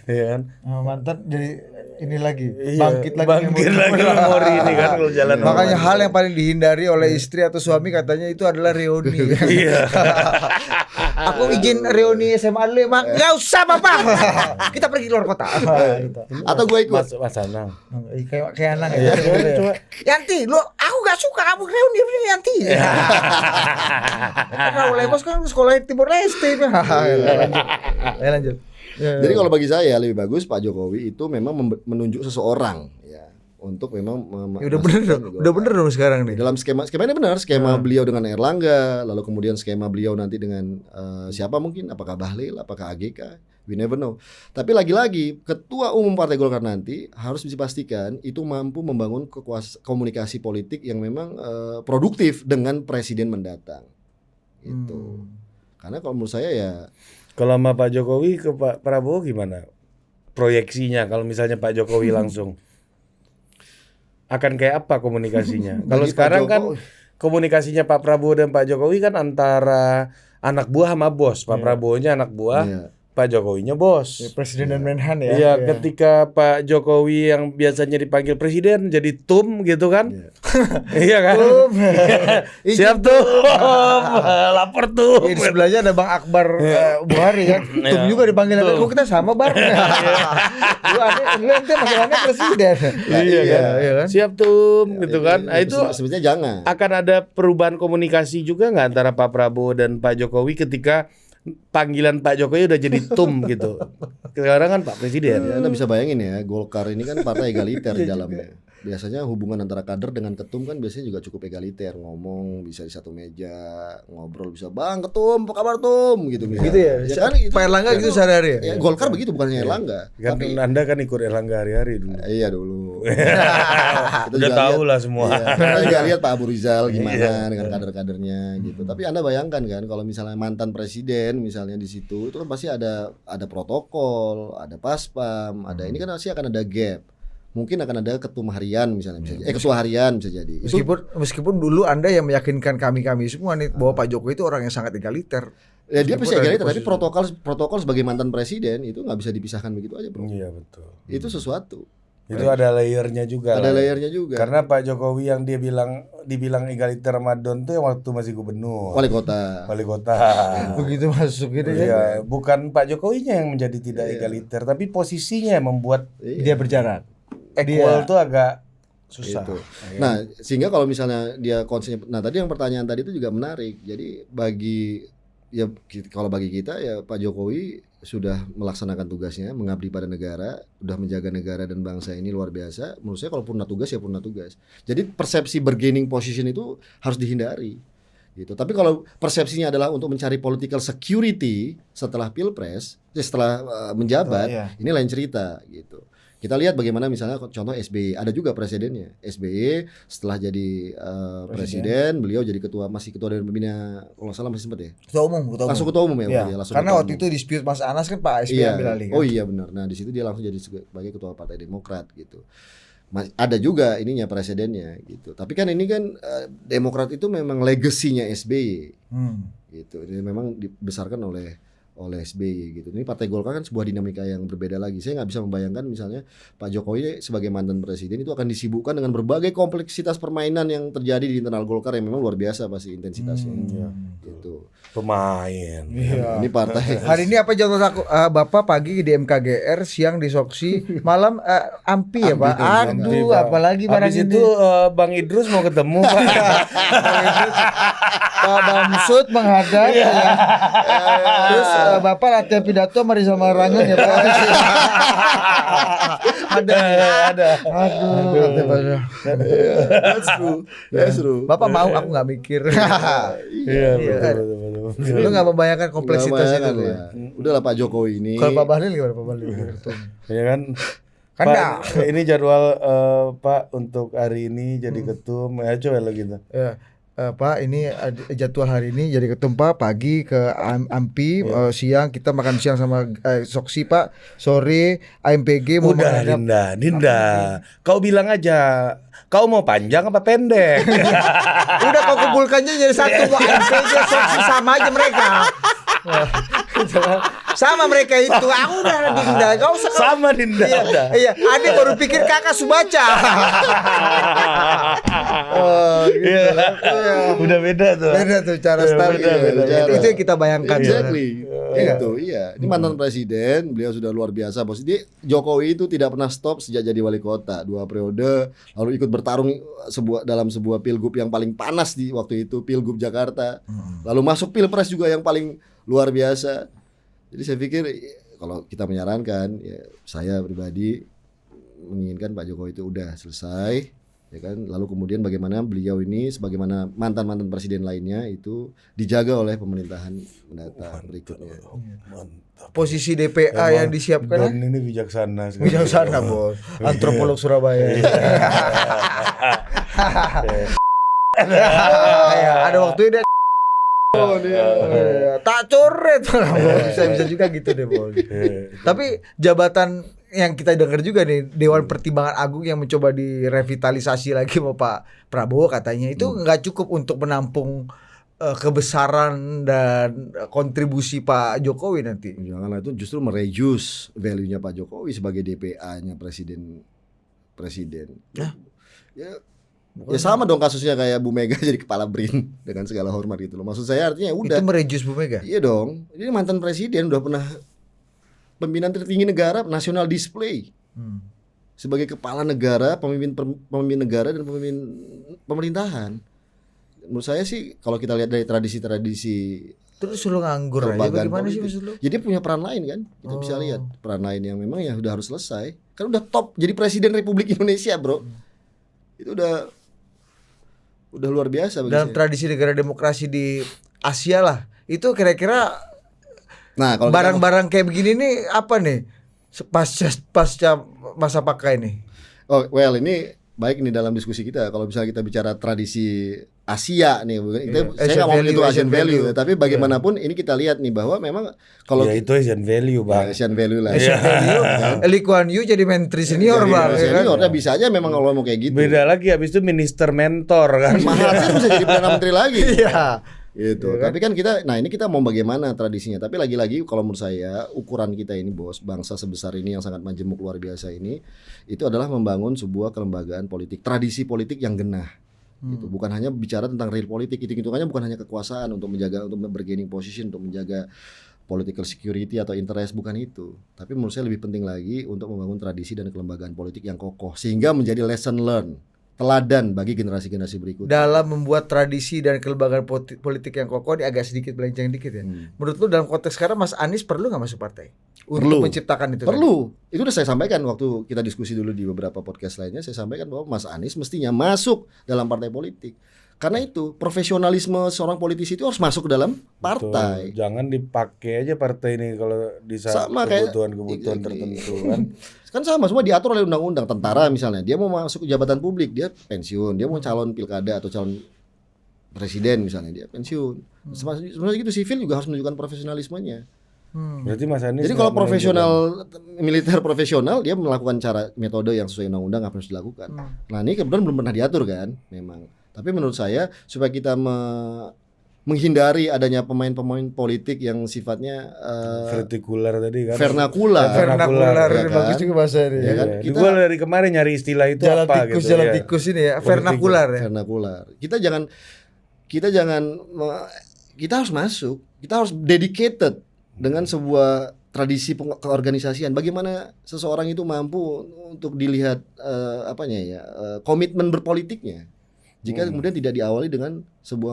Iya kan? Mantan jadi ini lagi Iya, bangkit lagi memori ini kan kalau jalan. Makanya hal yang paling dihindari oleh istri atau suami katanya itu adalah reuni. Iya. Aku izin reuni SMA dulu, Mak. Enggak usah, Bapak. Kita pergi keluar kota. Gitu. Atau gue ikut. Mas Anang. Kayak Anang Iya, ya. coba. Yanti, lu aku gak suka kamu reuni Yanti. Karena Lemos kan sekolah di Timor Leste. Lanjut. Jadi kalau bagi saya lebih bagus Pak Jokowi itu memang menunjuk seseorang ya untuk memang Ya udah bener dong. Udah bener dong sekarang nih. dalam skemanya benar, skema beliau dengan Erlangga, lalu kemudian skema beliau nanti dengan siapa mungkin, apakah Bahlil, apakah AGK, we never know. Tapi lagi-lagi ketua umum Partai Golkar nanti harus dipastikan itu mampu membangun komunikasi politik yang memang produktif dengan presiden mendatang. Itu. Karena kalau menurut saya ya Kalau sama Pak Jokowi ke Pak Prabowo gimana? Proyeksinya kalau misalnya Pak Jokowi langsung akan kayak apa komunikasinya? Kalau Bagi Pak sekarang kan Jokowi. komunikasinya Pak Prabowo dan Pak Jokowi kan antara anak buah sama bos. Pak Prabowo-nya anak buah, Iya. Pak Jokowinya bos. Presiden dan Menhan ya. Iya, ketika Pak Jokowi yang biasanya dipanggil presiden jadi tum gitu kan? Iya kan? Siap tum, lapor tum. Di sebelahnya ada Bang Akbar Buhari kan. Tum juga dipanggil. Kok kita sama Bar? Lu ente masalahnya presiden. Iya kan? Iya kan? Siap tum gitu kan? Nah, itu sebenarnya jangan. akan ada perubahan komunikasi juga nggak antara Pak Prabowo dan Pak Jokowi ketika panggilan Pak Jokowi udah jadi tum gitu. Sekarang kan Pak Presiden. Ya, Anda bisa bayangin ya, Golkar ini kan partai egaliter di dalamnya. Biasanya hubungan antara kader dengan ketum kan biasanya juga cukup egaliter, ngomong bisa di satu meja, ngobrol bisa, "Bang, ketum, apa kabar, Tum?" gitu misalnya. Gitu ya. Ya kan gitu. Pak Erlangga gitu sehari-hari ya? Ya, Golkar begitu bukan hanya Erlangga. Kan Tapi Anda kan ikut Erlangga hari-hari dulu. iya dulu. Kita Udah juga tahu lihat- lah semua. Iya, kita juga lihat Pak Abu Rizal gimana Iya. dengan kader-kadernya gitu. Tapi Anda bayangkan kan kalau misalnya mantan presiden misalnya di situ itu kan pasti ada protokol, ada paspam, ada ini kan pasti akan ada gap. Mungkin akan ada ketum harian misalnya bisa ketua harian bisa jadi. Itu Meskipun dulu Anda yang meyakinkan kami semua nih bahwa Pak Jokowi itu orang yang sangat egaliter. ya dia pasti Meskipun egaliter ada tapi protokol sebagai mantan presiden itu nggak bisa dipisahkan begitu aja, Bro. Iya betul. Itu sesuatu. Itu ada layernya juga. Ada lah. layernya juga. Karena Pak Jokowi yang dia dibilang egaliter Ramadan tuh yang waktu masih gubernur, wali kota. wali kota. Begitu masuk gitu ya. Iya, bukan Pak Jokowinya yang menjadi tidak egaliter, tapi posisinya yang membuat Dia berjarak. equal tuh agak susah. Gitu. Nah, sehingga kalau misalnya dia konsepnya, nah tadi yang pertanyaan tadi itu juga menarik. Jadi kalau bagi kita ya Pak Jokowi sudah melaksanakan tugasnya, mengabdi pada negara, sudah menjaga negara dan bangsa ini luar biasa. Menurut saya kalau purna tugas ya purna tugas. Jadi persepsi bargaining position itu harus dihindari. Gitu. Tapi kalau persepsinya adalah untuk mencari political security setelah pilpres, setelah menjabat, ini lain cerita gitu. Kita lihat bagaimana misalnya contoh SBY, ada juga presidennya. SBY setelah jadi presiden, beliau jadi masih ketua Dewan Pembina, kalau nggak salah masih sempat ya. Langsung ketua umum ya. Iya. Dia langsung Karena ketua waktu umum. itu dispute Mas Anas kan Pak SBY Iya. ambil alih. Kan? Oh iya benar. Nah di situ dia langsung jadi sebagai ketua Partai Demokrat gitu. Ada juga ininya presidennya gitu. Tapi kan ini kan Demokrat itu memang legasinya SBY gitu. Ini memang dibesarkan oleh SBY gitu. Ini Partai Golkar kan sebuah dinamika yang berbeda lagi. Saya nggak bisa membayangkan misalnya Pak Jokowi sebagai mantan presiden itu akan disibukkan dengan berbagai kompleksitas permainan yang terjadi di internal Golkar yang memang luar biasa pasti intensitasnya. Gitu. Pemain. Ini partai. Hari ini apa jadwal Bapak pagi di MKGR, siang di Soksi, malam AMPI ya Pak. Aduh, apalagi barang Habis ini. itu Bang Idrus mau ketemu Pak. Pak Bamsud menghadap ya. Terus Bapak latihan pidato sama Rizal Marangan ya Pak. ada. Aduh. That's true. Bapak mau, aku nggak mikir. Iya, betul. Lu nggak membayangkan kompleksitas Nggak itu bayangkan ya. lah. Udahlah Pak Jokowi ini. Kalau Pak Bahlil gimana Pak Bahlil? Ya kan? Kan Pak, ini jadwal Pak untuk hari ini jadi ketum. Ya coba lo gitu. Ya, Pak, ini jadwal hari ini jadi ketum Pak, pagi ke AMPI, siang kita makan siang sama Soksi Pak, sore AMPG mau Udah menghadap. Dinda. Kau bilang aja, kau mau panjang apa pendek? Udah kau kumpulkannya jadi satu Pak, AMPG Soksi sama aja mereka. Sama mereka itu. Aku udah Dinda. Kau usah Sama Dinda. Iya, Adik baru pikir kakak Subaca. Iya. Udah beda tuh. Beda tuh cara style. beda. Itu yang kita bayangkan. Exactly. Iya. Itu iya. Ini mantan presiden, beliau sudah luar biasa bos. Dia Jokowi itu tidak pernah stop sejak jadi wali kota 2 periode, lalu ikut bertarung dalam sebuah pilgub yang paling panas di waktu itu, Pilgub Jakarta. Lalu masuk Pilpres juga yang paling luar biasa. Jadi saya pikir kalau kita menyarankan, ya, saya pribadi menginginkan Pak Jokowi itu udah selesai, ya kan. Lalu kemudian bagaimana beliau ini sebagaimana mantan-mantan presiden lainnya itu dijaga oleh pemerintahan mendatang berikutnya. Mantap. Posisi DPA yang disiapkan. Don ini bijaksana sekali. Bijaksana bos. Antropolog Surabaya. Ya, ada waktu dia. Oh, dia. Tak coret. Bisa juga gitu deh bos. Tapi jabatan yang kita dengar juga nih, Dewan Pertimbangan Agung yang mencoba direvitalisasi lagi sama Pak Prabowo katanya itu nggak cukup untuk menampung kebesaran dan kontribusi Pak Jokowi nanti. Janganlah, itu justru mereduce value-nya Pak Jokowi sebagai DPA-nya presiden. Ya sama dong kasusnya kayak Bu Mega jadi kepala BRIN dengan segala hormat gitu loh. Maksud saya artinya udah. Itu mereduce Bu Mega. Iya dong. Ini mantan presiden udah pernah pimpinan tertinggi negara, national display. Sebagai kepala negara, pemimpin negara dan pemimpin pemerintahan. Menurut saya sih kalau kita lihat dari tradisi-tradisi Terus lu nganggur aja kelembagaan bagaimana sih politik. maksud lu? Jadi punya peran lain kan? Kita bisa lihat peran lain yang memang ya udah harus selesai. Kan udah top jadi presiden Republik Indonesia, Bro. Itu udah luar biasa bagi Dalam saya. tradisi negara demokrasi di Asia lah. Itu kira-kira Nah, kalau barang-barang kayak begini nih apa nih? Pasca masa pakai nih. oh, well ini baik nih dalam diskusi kita. Kalau misalnya kita bicara tradisi Asia nih, saya nggak mau itu Asian value, tapi bagaimanapun ini kita lihat nih bahwa memang kalau Ya itu Asian value, Bang. Asian value lah. Lee Kuan Yew jadi menteri senior bang. Seniornya bisa aja memang kalau mau kayak gitu. Beda lagi habis itu minister mentor kan. Mahathir bisa jadi perdana menteri lagi. Iya. Gitu. Tapi kan kita, nah ini kita mau bagaimana tradisinya. Tapi lagi-lagi kalau menurut saya ukuran kita ini bos, bangsa sebesar ini yang sangat majemuk luar biasa ini, itu adalah membangun sebuah kelembagaan politik, tradisi politik yang genah. Gitu. Bukan hanya bicara tentang real politik, hitung-hitungannya bukan hanya kekuasaan untuk menjaga, untuk bergaining position, untuk menjaga political security atau interest, bukan itu. Tapi menurut saya lebih penting lagi untuk membangun tradisi dan kelembagaan politik yang kokoh sehingga menjadi lesson learn, teladan bagi generasi-generasi berikutnya. Dalam membuat tradisi dan kelembagaan politik yang kokoh ini agak sedikit melenceng dikit ya. Menurut lu dalam konteks sekarang Mas Anies perlu nggak masuk partai? Untuk menciptakan itu. Perlu. Itu udah saya sampaikan waktu kita diskusi dulu di beberapa podcast lainnya. Saya sampaikan bahwa Mas Anies mestinya masuk dalam partai politik. Karena itu profesionalisme seorang politisi itu harus masuk ke dalam partai. Betul. Jangan dipakai aja partai ini kalau di saat Sama kayak- kebutuhan tertentu kan. Kan sama, semua diatur oleh undang-undang. Tentara misalnya, dia mau masuk jabatan publik, dia pensiun. Dia mau calon pilkada atau calon presiden misalnya, dia pensiun. Sebenarnya gitu, sivil juga harus menunjukkan profesionalismenya. Berarti Mas Anies Jadi kalau profesional, militer profesional, dia melakukan cara metode yang sesuai undang-undang apa yang harus dilakukan. Nah ini kebetulan belum pernah diatur kan, memang. Tapi menurut saya supaya kita menghindari adanya pemain-pemain politik yang sifatnya vertikular tadi kan. vernakular, Vernakular, ya kan? bagus juga bahasa ini. Ya kan? Iya. Kita- Gua dari kemarin nyari istilah itu Jalan apa tikus, gitu. jalan ya. tikus ini ya, vernakular ya. vernakular. Kita harus masuk, kita harus dedicated dengan sebuah tradisi keorganisasian. Bagaimana seseorang itu mampu untuk dilihat komitmen berpolitiknya. Jika kemudian tidak diawali dengan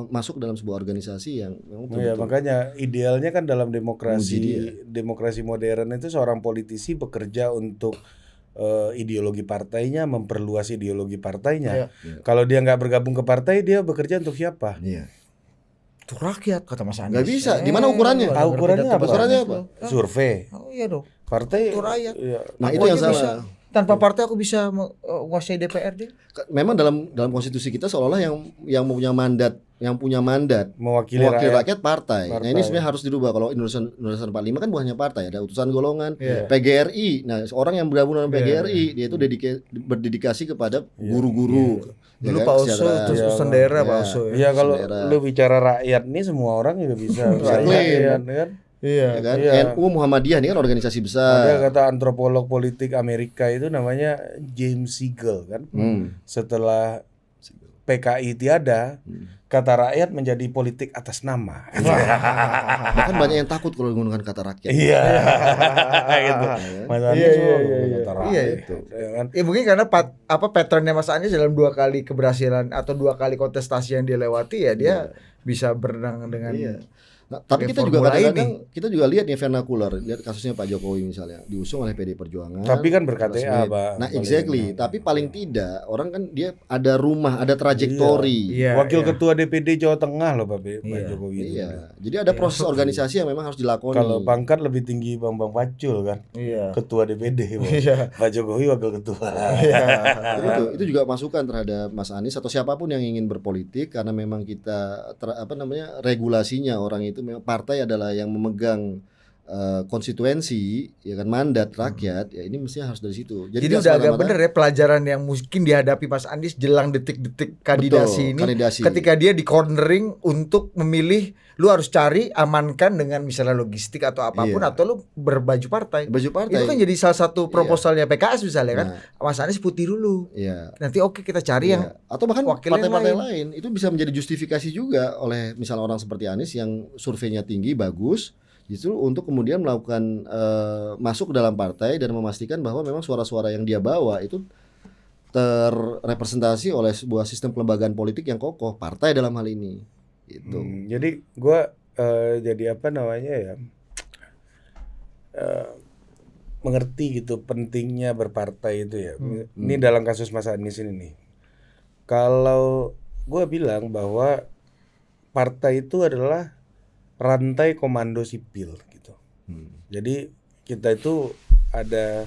masuk dalam sebuah organisasi yang memang Ya, makanya idealnya kan dalam Muji dia. demokrasi modern itu seorang politisi bekerja untuk ideologi partainya, memperluas ideologi partainya. Iya. Kalau dia nggak bergabung ke partai, dia bekerja untuk siapa? Iya. Untuk rakyat kata Mas Anies. Nggak bisa. Di mana ukurannya? Tahu ukurannya apa? Ukurannya apa? Survei. Oh iya dong. Partai Untuk rakyat. iya. Nah, Aku itu yang aja bisa. salah. Tanpa partai aku bisa menguasai DPRD. Memang dalam konstitusi kita seolah-olah yang punya mandat mewakili rakyat partai. Nah, ini Partai. sebenarnya harus dirubah. Kalau Undang-Undang 45 kan bukan hanya partai, ada utusan golongan, Iya. PGRI. Nah, seorang yang bergabung dalam PGRI, dia itu berdedikasi kepada guru-guru. ya Dulu kan, Pak Oso kesejahteraan. terus Iya, urusan daerah iya. Pak Oso ya. Iya kalau Saudara. lu bicara rakyat nih semua orang juga bisa Exactly. rakyat kan. Iya. ya kan? Iya. NU Muhammadiyah ini kan organisasi Ada besar. kata antropolog politik Amerika itu namanya James Siegel kan. Setelah PKI tiada, kata rakyat menjadi politik atas nama. Bahkan banyak yang takut kalau menggunakan kata rakyat. Iya. Gitu. Mas Anies Iya, kata iya. rakyat. Iya, itu. Ya kan? Ya mungkin karena patternnya Mas Anies dalam 2 kali keberhasilan atau 2 kali kontestasi yang dia lewati ya dia bisa berenang dengan Nah, tapi pakai kita juga formula kadang-kadang kita juga lihat nih vernakular, lihat kasusnya Pak Jokowi misalnya diusung oleh PD Perjuangan. Tapi kan ber-KTA, resmi. Pak. Nah, Paling exactly. enak. Tapi paling tidak orang kan dia ada rumah, ada trajektori. Iya, Wakil iya. ketua DPD Jawa Tengah loh Pak Jokowi itu. Iya. Jadi ada proses organisasi yang memang harus dilakoni. Kalau pangkat lebih tinggi Bambang Pacul kan. Iya. Ketua DPD. Pak. Iya. Pak Jokowi wakil ketua. itu juga masukan terhadap Mas Anies atau siapapun yang ingin berpolitik karena memang kita regulasinya orang itu memang partai adalah yang memegang konstituensi ya kan mandat rakyat ya ini mestinya harus dari situ. Jadi nggak udah agak semata-mata- bener ya pelajaran yang mungkin dihadapi Mas Anies jelang detik-detik kandidasi Betul, ini kandidasi. ketika dia di cornering untuk memilih lu harus cari amankan dengan misalnya logistik atau apapun Iya. atau lu berbaju partai. Baju partai. Itu kan jadi salah satu proposalnya PKS misalnya kan. Nah. Mas Anies putih dulu. Iya. Nanti oke kita cari yang Iya. Atau bahkan wakil yang partai-partai lain itu bisa menjadi justifikasi juga oleh misalnya orang seperti Anies yang surveinya tinggi bagus justru untuk kemudian melakukan masuk ke dalam partai dan memastikan bahwa memang suara-suara yang dia bawa itu terrepresentasi oleh sebuah sistem kelembagaan politik yang kokoh, partai dalam hal ini gitu. Jadi gua jadi apa namanya ya mengerti gitu pentingnya berpartai itu ya. Ini dalam kasus Mas Anies ini nih. Kalau gua bilang bahwa partai itu adalah rantai komando sipil gitu. Jadi kita itu ada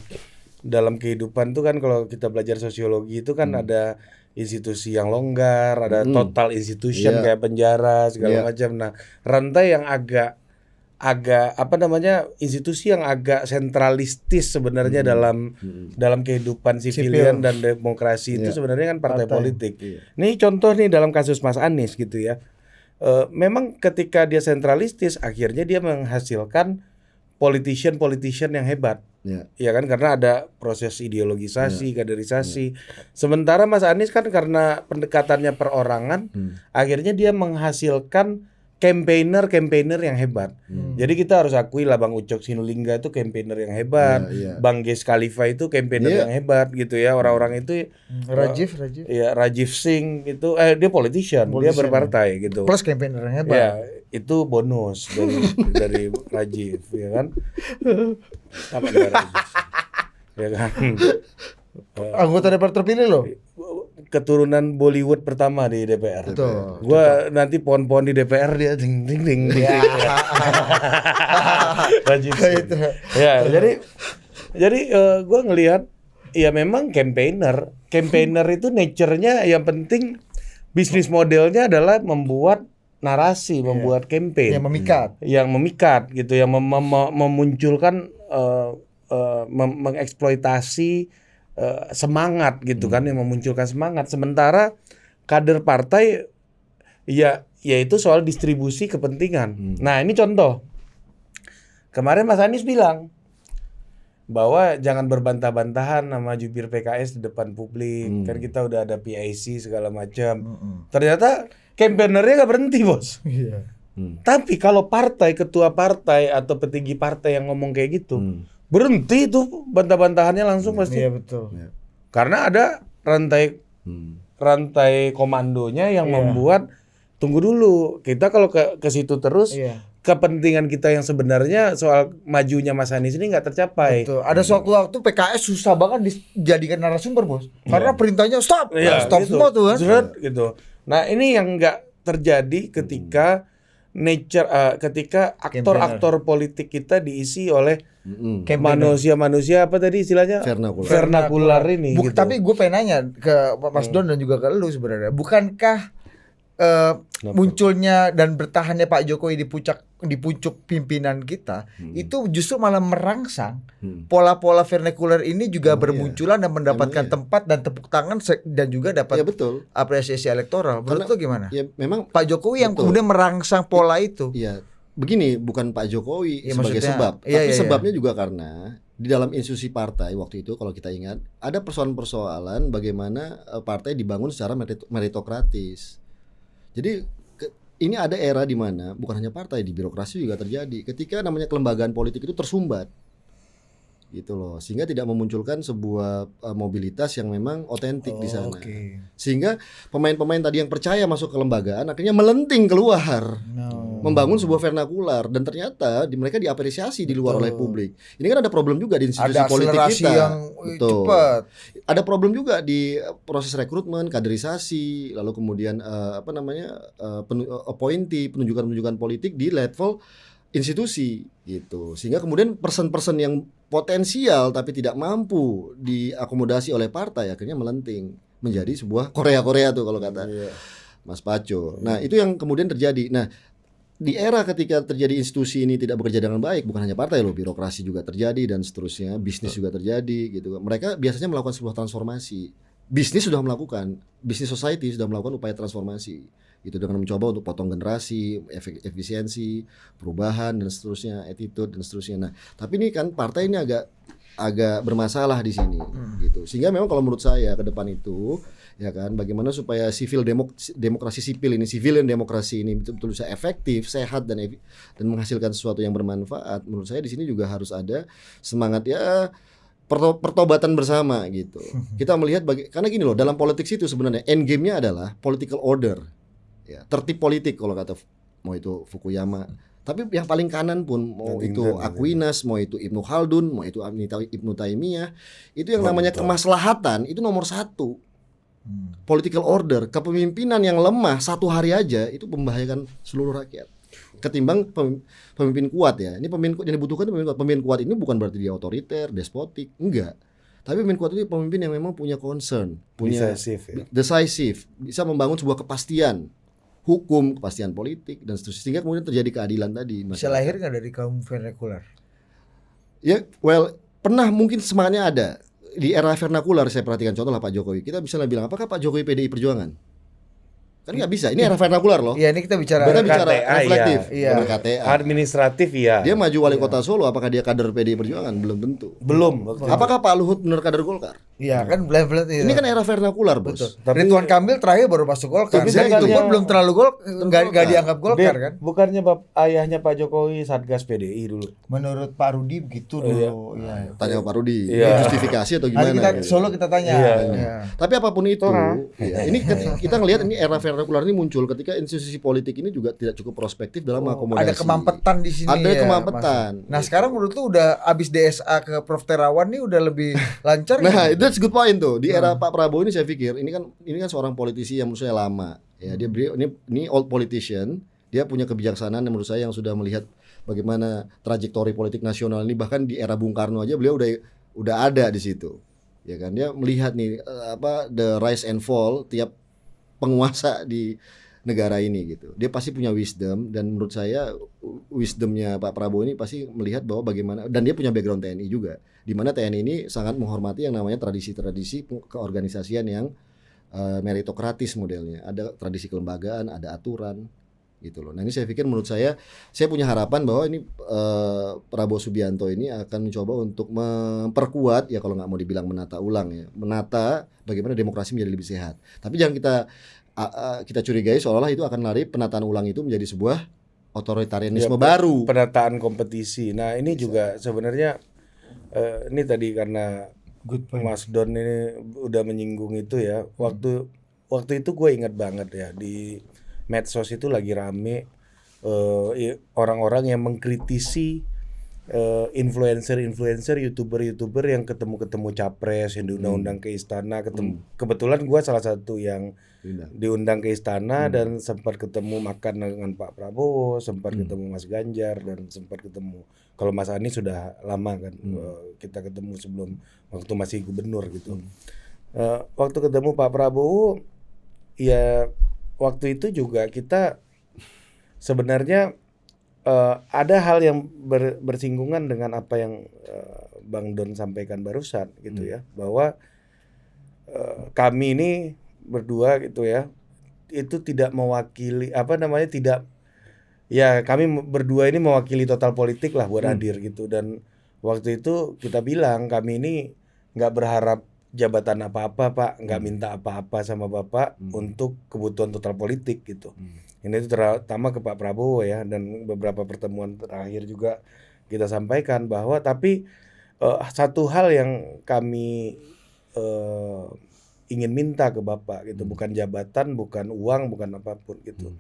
dalam kehidupan tuh kan kalau kita belajar sosiologi itu kan ada institusi yang longgar, ada total institution Iya. kayak penjara segala Iya. macam. Nah, rantai yang agak apa namanya institusi yang agak sentralistis sebenarnya dalam kehidupan sipilian dan demokrasi itu Iya. sebenarnya kan partai politik. Iya. Nih contoh nih dalam kasus Mas Anies gitu ya. Memang ketika dia sentralistis akhirnya dia menghasilkan politician yang hebat. Ya. Ya kan karena ada proses ideologisasi, kaderisasi. Sementara Mas Anies kan karena pendekatannya perorangan, akhirnya dia menghasilkan campaigner yang hebat. Jadi kita harus akui lah Bang Ucok Sinulinga itu campaigner yang hebat, Iya, iya. Bang Ges Khalifa itu campaigner yang hebat gitu ya. Orang-orang itu Rajiv. ya Rajiv Singh itu dia politician, dia berpartai gitu. Plus campaigner yang hebat. Ya, itu bonus dari Rajiv ya kan. Apa dari Rajiv? Ya kan. Anggota DPR terpilih loh. Keturunan Bollywood pertama di DPR. Betul. Gua nanti pohon-pohon di DPR dia ding ding ding. Rajiv Singh. Ya, jadi gua ngelihat ya memang campaigner itu nature-nya yang penting bisnis modelnya adalah membuat narasi, membuat campaign Yang memikat. gitu, yang memunculkan mengeksploitasi semangat gitu kan, yang memunculkan semangat. Sementara kader partai ya itu soal distribusi kepentingan. Nah, ini contoh. Kemarin Mas Anies bilang bahwa jangan berbantah-bantahan nama jubir PKS di depan publik. Kan kita udah ada PIC segala macam. Ternyata campaignernya nggak berhenti, Bos. Iya. Tapi kalau ketua partai atau petinggi partai yang ngomong kayak gitu, berhenti tuh bantah-bantahannya langsung pasti. Iya betul. Karena ada rantai komandonya yang membuat tunggu dulu. Kita kalau ke situ terus kepentingan kita yang sebenarnya soal majunya Mas Anies ini nggak tercapai. Betul. Ada suatu waktu PKS susah banget dijadikan narasumber, Bos. Karena perintahnya stop. Stop gitu. semua tuh kan. Zret, gitu. Nah, ini yang nggak terjadi ketika ketika aktor-aktor politik kita diisi oleh manusia-manusia apa tadi istilahnya vernakular ini gitu. Tapi gue pengen nanya ke Mas Don dan juga ke lu sebenarnya, bukankah munculnya dan bertahannya Pak Jokowi di pucuk pimpinan kita itu justru malah merangsang pola-pola vernakular ini juga bermunculan dan mendapatkan tempat dan tepuk tangan dan juga dapat apresiasi elektoral. Menurut lu gimana? Ya memang Pak Jokowi yang kemudian merangsang pola itu. Iya. begini, bukan Pak Jokowi Iya, sebagai maksudnya, sebab, iya, tapi iya, iya. sebabnya juga karena di dalam institusi partai waktu itu kalau kita ingat ada persoalan-persoalan bagaimana partai dibangun secara meritokratis. Jadi ini ada era di mana bukan hanya partai, di birokrasi juga terjadi ketika namanya kelembagaan politik itu tersumbat. Gitu loh, sehingga tidak memunculkan sebuah mobilitas yang memang otentik di sana. Oke. Sehingga pemain-pemain tadi yang percaya masuk ke kelembagaan akhirnya melenting keluar, membangun sebuah vernakular, dan ternyata mereka diapresiasi di luar oleh publik. Ini kan ada problem juga di institusi Ada politik akselerasi kita. yang cepat. Ada problem juga di proses rekrutmen, kaderisasi, lalu kemudian appointee, penunjukan politik di level institusi gitu. Sehingga kemudian person-person yang potensial tapi tidak mampu diakomodasi oleh partai akhirnya melenting menjadi sebuah Korea tuh kalau kata Mas Paco. Nah, itu yang kemudian terjadi. Nah, di era ketika terjadi institusi ini tidak bekerja dengan baik, bukan hanya partai loh, birokrasi juga terjadi dan seterusnya, bisnis juga terjadi gitu. Mereka biasanya melakukan sebuah transformasi. Bisnis sudah melakukan, bisnis society sudah melakukan upaya transformasi. Itu dengan mencoba untuk potong generasi, efisiensi, perubahan dan seterusnya, attitude dan seterusnya. Nah, tapi ini kan partai ini agak bermasalah di sini gitu. Sehingga memang kalau menurut saya ke depan itu ya kan bagaimana supaya demokrasi sipil ini, civilian demokrasi ini betul-betul bisa efektif, sehat dan menghasilkan sesuatu yang bermanfaat. Menurut saya di sini juga harus ada semangat ya pertobatan bersama gitu. Kita melihat karena gini loh, dalam politik itu sebenarnya end game-nya adalah political order. Ya, tertib politik kalau kata mau itu Fukuyama. Tapi yang paling kanan pun mau itu Aquinas, mau itu Ibnu Khaldun, mau itu Ibnu Taimiyah, itu yang namanya kemaslahatan itu nomor 1. Political order, kepemimpinan yang lemah satu hari aja itu membahayakan seluruh rakyat. Ketimbang pemimpin kuat ya. Ini pemimpin yang dibutuhkan pemimpin kuat ini bukan berarti dia otoriter, despotik, enggak. Tapi pemimpin kuat itu pemimpin yang memang punya concern, punya decisive, bisa membangun sebuah kepastian hukum, kepastian politik dan seterusnya, sehingga kemudian terjadi keadilan tadi. Bisa lahir nggak dari kaum vernakular? Ya, pernah mungkin semangatnya ada di era vernakular. Saya perhatikan contoh lah Pak Jokowi. Kita bisa bilang apakah Pak Jokowi PDI Perjuangan? Kan nggak bisa. Ini era vernakular loh. Iya, ini kita bicara reflektif, iya. KTA. Administratif ya. Dia maju wali kota Solo, apakah dia kader PDI Perjuangan? Belum tentu. Belum. Apakah Pak Luhut benar kader Golkar? Iya kan blend itu. Ini kan era vernakular, Bos. Betul. Ridwan Kamil terakhir baru masuk Golkar. Tapi Itu pun belum terlalu nggak dianggap Golkar kan? Bukannya ayahnya Pak Jokowi Satgas PDI dulu. Menurut Pak Rudi begitu dulu. Iya. Tanya Pak Rudi, Iya. justifikasi atau gimana? Nanti kita Solo kita tanya. Iya. Iya. Tapi apapun itu, ya, ini kita ngelihat ini era vernakular ini muncul ketika institusi politik ini juga tidak cukup prospektif dalam mengakomodasi. Ada kemampetan di sini. Ada ya, kemampetan. Mas. Nah, sekarang menurut lu udah abis DSA ke Prof Terawan nih udah lebih lancar. Nah, that's good point tuh. Di era Pak Prabowo ini saya pikir ini kan seorang politisi yang menurut saya lama. Ya, dia ini old politician. Dia punya kebijaksanaan yang menurut saya yang sudah melihat bagaimana trajektori politik nasional ini, bahkan di era Bung Karno aja beliau udah ada di situ. Ya kan, dia melihat nih the rise and fall tiap penguasa di negara ini gitu. Dia pasti punya wisdom, dan menurut saya wisdomnya Pak Prabowo ini pasti melihat bahwa bagaimana, dan dia punya background TNI juga, di mana TNI ini sangat menghormati yang namanya tradisi-tradisi keorganisasian yang meritokratis modelnya. Ada tradisi kelembagaan, ada aturan gitu loh. Nah, ini saya pikir menurut saya punya harapan bahwa ini Prabowo Subianto ini akan mencoba untuk memperkuat, ya kalau nggak mau dibilang menata ulang ya, menata bagaimana demokrasi menjadi lebih sehat. Tapi jangan kita curigai seolah-olah itu akan lari penataan ulang itu menjadi sebuah otoritarianisme baru. Penataan kompetisi. Nah, ini juga sebenarnya ini tadi karena Mas Don ini udah menyinggung itu ya. Waktu itu gue ingat banget ya, di medsos itu lagi rame orang-orang yang mengkritisi influencer, youtuber yang ketemu capres, yang diundang-undang ke istana, kebetulan gue salah satu yang diundang ke istana dan sempat ketemu makan dengan Pak Prabowo, sempat ketemu Mas Ganjar, dan sempat ketemu, kalau Mas Anies sudah lama kan, kita ketemu sebelum waktu masih gubernur gitu. Waktu ketemu Pak Prabowo, ya waktu itu juga kita sebenarnya ada hal yang bersinggungan dengan apa yang Bang Don sampaikan barusan gitu ya, bahwa kami ini berdua gitu ya, itu tidak mewakili tidak ya kami berdua ini mewakili Total Politik lah buat hadir gitu. Dan waktu itu kita bilang kami ini nggak berharap jabatan apa-apa Pak, nggak minta apa-apa sama Bapak untuk kebutuhan Total Politik gitu. Ini itu terutama ke Pak Prabowo ya, dan beberapa pertemuan terakhir juga kita sampaikan bahwa tapi satu hal yang kami ingin minta ke Bapak gitu, bukan jabatan, bukan uang, bukan apapun gitu.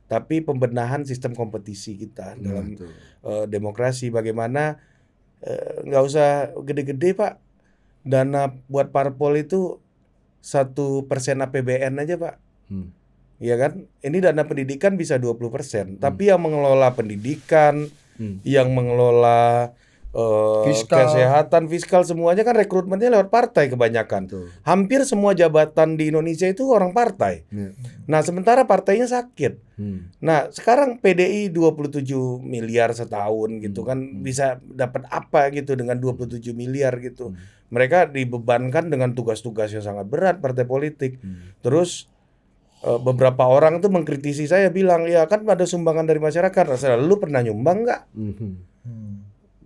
Tapi pembenahan sistem kompetisi kita dalam demokrasi. Bagaimana nggak usah gede-gede Pak, dana buat parpol itu 1% APBN aja Pak. Iya kan? Ini dana pendidikan bisa 20%, tapi yang mengelola pendidikan, yang mengelola kesehatan, fiskal, semuanya kan rekrutmennya lewat partai kebanyakan. Hampir semua jabatan di Indonesia itu orang partai. Nah, sementara partainya sakit. Nah, sekarang PDI 27 miliar setahun gitu kan, bisa dapat apa gitu dengan 27 miliar gitu. Mereka dibebankan dengan tugas-tugas yang sangat berat partai politik. Terus beberapa orang tuh mengkritisi saya, bilang ya kan ada sumbangan dari masyarakat. Saya, lu pernah nyumbang nggak?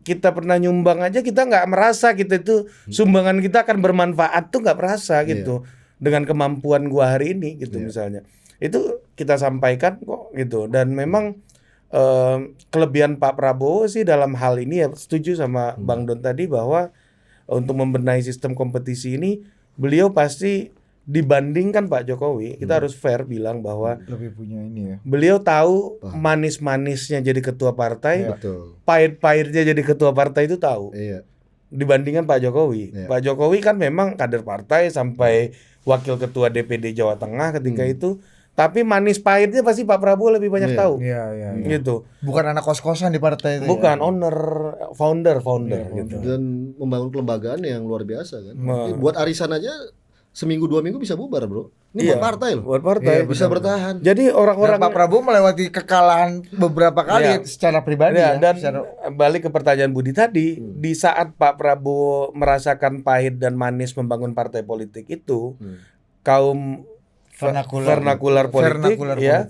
Kita pernah nyumbang aja kita nggak merasa kita itu sumbangan kita akan bermanfaat tuh nggak merasa gitu. Dengan kemampuan gua hari ini gitu misalnya. Itu kita sampaikan kok gitu. Dan memang kelebihan Pak Prabowo sih dalam hal ini ya, setuju sama Bang Don tadi bahwa untuk membenahi sistem kompetisi ini beliau pasti dibandingkan Pak Jokowi, kita harus fair bilang bahwa Lebih punya ini ya. beliau tahu manis-manisnya jadi ketua partai, Betul. pahit-pahitnya jadi ketua partai itu tahu. Iya. Dibandingkan Pak Jokowi. Pak Jokowi kan memang kader partai sampai wakil ketua DPD Jawa Tengah ketika itu, tapi manis pahitnya pasti Pak Prabowo lebih banyak tahu. Iya. Gitu. Bukan anak kos-kosan di partai itu. Bukan owner, founder gitu. Dan membangun kelembagaan yang luar biasa kan. Buat arisan aja seminggu 2 minggu bisa bubar bro. Ini buat partai loh. Buat partai Bisa bertahan. Jadi orang-orang Pak Prabowo melewati kekalahan beberapa kali secara pribadi ya. dan balik ke pertanyaan Budi tadi, di saat Pak Prabowo merasakan pahit dan manis membangun partai politik itu, kaum vernakular politik ya,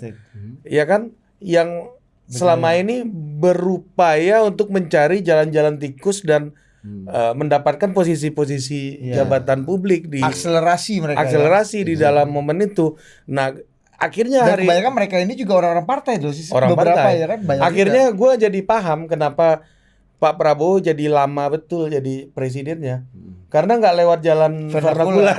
ya kan, yang selama ini berupaya untuk mencari jalan-jalan tikus dan mendapatkan posisi-posisi jabatan publik di akselerasi mereka. Di dalam momen itu. Nah, akhirnya Dan kebanyakan mereka ini juga orang-orang partai loh sih. orang beberapa partai. ya kan banyak. Akhirnya gue jadi paham kenapa Pak Prabowo jadi lama betul jadi presidennya. Karena nggak lewat jalan vernakular.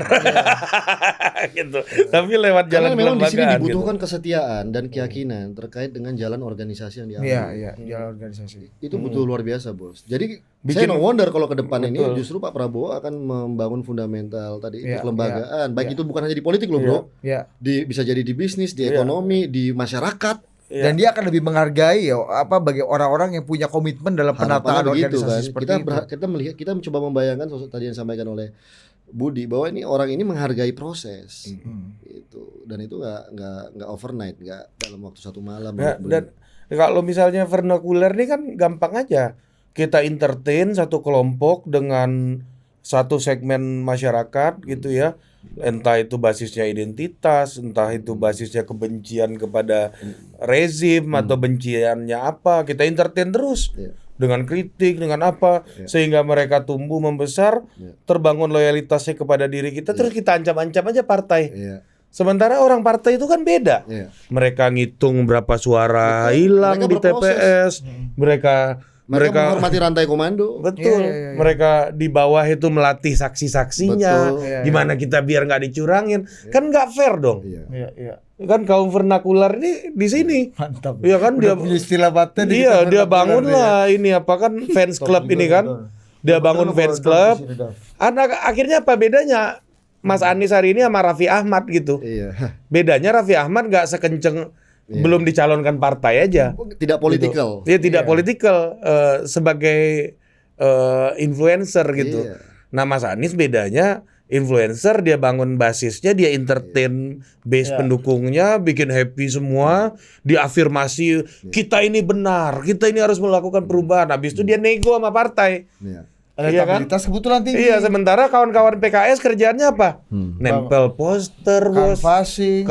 Gitu. Tapi lewat Karena jalan memang di sini kelembagaan dibutuhkan kesetiaan dan keyakinan terkait dengan jalan organisasi yang diambil. Iya, jalan organisasi. Itu butuh luar biasa bos. Jadi saya no wonder kalau ke depan ini justru Pak Prabowo akan membangun fundamental tadi itu kelembagaan. Baik itu bukan hanya di politik loh bro. Iya. Bisa jadi di bisnis, di ekonomi, di masyarakat. Dan dia akan lebih menghargai bagi orang-orang yang punya komitmen dalam penataan organisasi kan. seperti Kita melihat, kita mencoba membayangkan sosok tadi yang disampaikan oleh Budi bahwa ini orang ini menghargai proses. Gitu. Dan itu nggak overnight, nggak dalam waktu 1 malam. Dan kalau misalnya vernakular ini kan gampang aja. Kita entertain satu kelompok dengan satu segmen masyarakat gitu ya. Entah itu basisnya identitas, entah itu basisnya kebencian kepada rezim atau benciannya apa, kita entertain terus dengan kritik, dengan apa, sehingga mereka tumbuh membesar, terbangun loyalitasnya kepada diri kita, terus kita ancam-ancam aja partai. Sementara orang partai itu kan beda. Mereka ngitung berapa suara hilang di TPS, mereka menghormati rantai komando. Betul. Mereka di bawah itu melatih saksi-saksinya. Gimana kita biar nggak dicurangin? Kan nggak fair dong. Kan kaum vernakular ini di sini. Mantap. Iya kan dia punya istilah batin. dia bangun lah ini apa kan fans club ini kan. Dia bangun fans club. Akhirnya apa bedanya Mas Anies hari ini sama Raffi Ahmad gitu? Bedanya Raffi Ahmad nggak sekenceng belum dicalonkan partai aja. Tidak politikal. Gitu. Dia tidak politikal sebagai influencer gitu. Nah, Mas Anies bedanya influencer, dia bangun basisnya, dia entertain base pendukungnya, bikin happy semua, diafirmasi kita ini benar, kita ini harus melakukan perubahan. Habis itu dia nego sama partai. Elektabilitas kebetulan tinggi. Iya, sementara kawan-kawan PKS kerjaannya apa? Nempel poster, bos. Canvassing.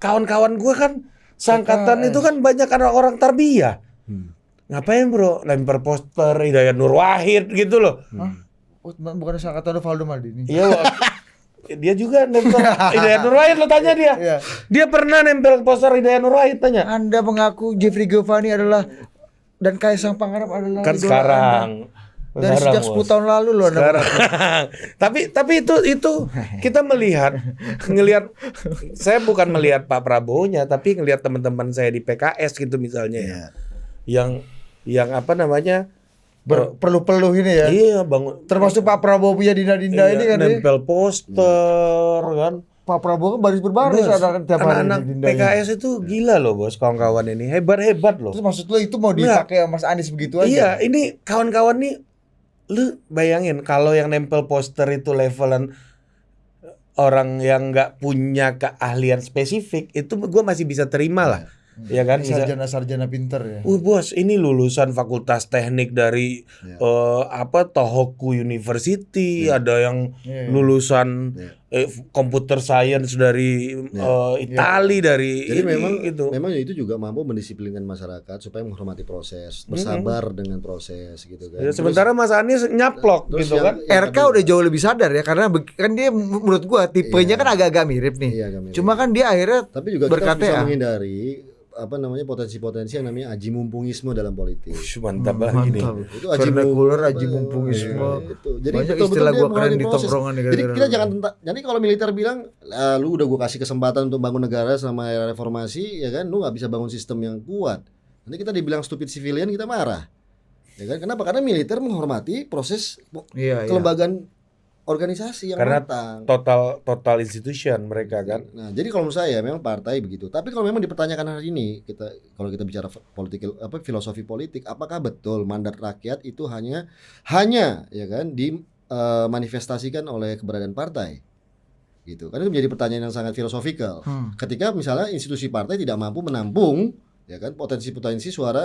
Kawan-kawan gue kan Seangkatan itu kan banyak orang-orang tarbiyah. Ngapain bro? Lempar poster Hidayat Nur Wahid gitu loh. Oh, bukan seangkatan Valdo Maldini. Iya, Wak. Dia juga nempel Hidayat Nur Wahid, lo tanya dia. Iya. Dia pernah nempel poster Hidayat Nur Wahid, tanya. Anda mengaku Jeffrey Giovanni adalah dan Kaisang Pangarep adalah Kan idola sekarang. Anda. Dari sejak 10 tahun lalu loh Anda. Sekarang. tapi itu kita ngelihat saya bukan melihat Pak Prabowo-nya, tapi ngelihat teman-teman saya di PKS gitu misalnya ya. Yang apa namanya? Perlu-perlu ini ya. Iya, bangun Termasuk Pak Prabowo punya Dinda-Dinda ini kan. nempel poster kan. Pak Prabowo kan baris-berbaris ada tiap hari Anak-anak Dinda-Dinda. PKS itu gila loh bos, kawan-kawan ini hebat-hebat loh. Terus maksud lu itu mau dipakai sama Mas Anies begitu aja? Iya, ini kawan-kawan nih, lu bayangin kalau yang nempel poster itu levelan orang yang nggak punya keahlian spesifik, itu gue masih bisa terima lah. Ya kan, bisa. Sarjana pinter ya. Bos, ini lulusan Fakultas Teknik dari Tohoku University, ada yang lulusan Computer Science dari Itali, dari Jadi ini, memang gitu. memang itu juga mampu mendisiplinkan masyarakat supaya menghormati proses, bersabar dengan proses gitu kan. Ya, sementara Mas Anies nyaplok terus gitu yang- kan. RK udah jauh lebih sadar ya karena kan dia menurut gua tipenya kan agak-agak mirip nih. Iya, agak mirip. Cuma kan dia akhirnya Tapi juga kita bisa ber-KTA. menghindari potensi-potensi yang namanya aji mumpungisme dalam politik. Mantap lagi nih. Itu Vernacular, aji mumpungisme. Itu. Jadi Banyak betul-betul istilah dia gua keren mengalami di proses. tongkrongan nih Jadi gara-gara kita lu. jangan jadi kalau militer bilang, lu udah gua kasih kesempatan untuk bangun negara selama era reformasi, ya kan, lu nggak bisa bangun sistem yang kuat. Nanti kita dibilang stupid civilian, kita marah. Ya kan? Kenapa? Karena militer menghormati proses Iya, kelembagaan organisasi yang Karena matang. total institution mereka kan. Nah, jadi kalau menurut saya memang partai begitu. Tapi kalau memang dipertanyakan hari ini, kalau kita bicara filosofi politik, apakah betul mandat rakyat itu hanya ya kan dimanifestasikan oleh keberadaan partai? Gitu. Kan itu menjadi pertanyaan yang sangat filosofikal. Ketika misalnya institusi partai tidak mampu menampung ya kan potensi-potensi suara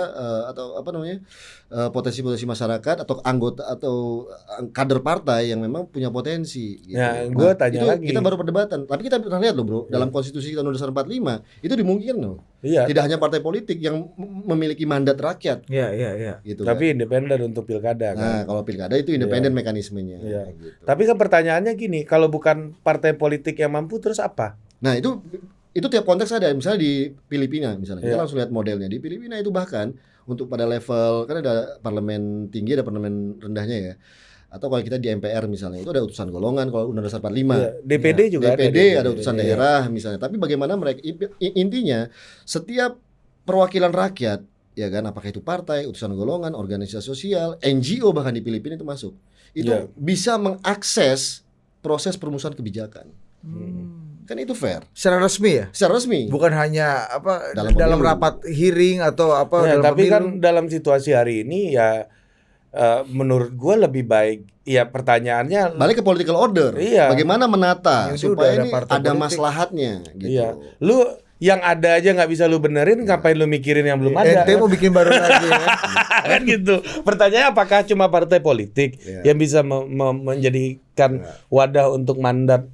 potensi-potensi masyarakat atau anggota atau kader partai yang memang punya potensi gitu. Ya, gua tanya itu lagi. kita baru perdebatan, tapi kita pernah lihat loh bro, dalam konstitusi kita Undang-Undang 45 itu dimungkinkan loh. Iya. Tidak hanya partai politik yang memiliki mandat rakyat Iya. gitu Tapi kan. independen untuk pilkada kan. Nah, kalau pilkada itu independen mekanismenya Iya. gitu. Tapi kan pertanyaannya gini, kalau bukan partai politik yang mampu terus apa? Nah, itu tiap konteks ada. Misalnya di Filipina misalnya. Kita Iya. langsung lihat modelnya. Di Filipina itu bahkan untuk pada level kan ada parlemen tinggi, ada parlemen rendahnya ya. Atau kalau kita di MPR misalnya itu ada utusan golongan kalau Undang-Undang 45. Iya, DPD juga DPD ada. ada utusan Iya. daerah misalnya. Tapi bagaimana mereka intinya setiap perwakilan rakyat ya kan, apakah itu partai, utusan golongan, organisasi sosial, NGO bahkan di Filipina itu masuk. Itu Iya. bisa mengakses proses perumusan kebijakan. Kan itu fair. Secara resmi ya? Secara resmi. Bukan hanya apa Dalam dalam pemilu. rapat hearing atau apa Ya, dalam tapi pemilu. kan dalam situasi hari ini ya menurut gue lebih baik ya pertanyaannya Balik ke political order. Iya. Bagaimana menata Ini udah supaya ada ini partai ada politik. maslahatnya gitu. iya. Lu yang ada aja nggak bisa lu benerin, ngapain lu mikirin yang belum ada? Ente mau bikin baru lagi ya. Kan gitu. Pertanyaannya apakah cuma partai politik Iya. yang bisa menjadikan wadah untuk mandat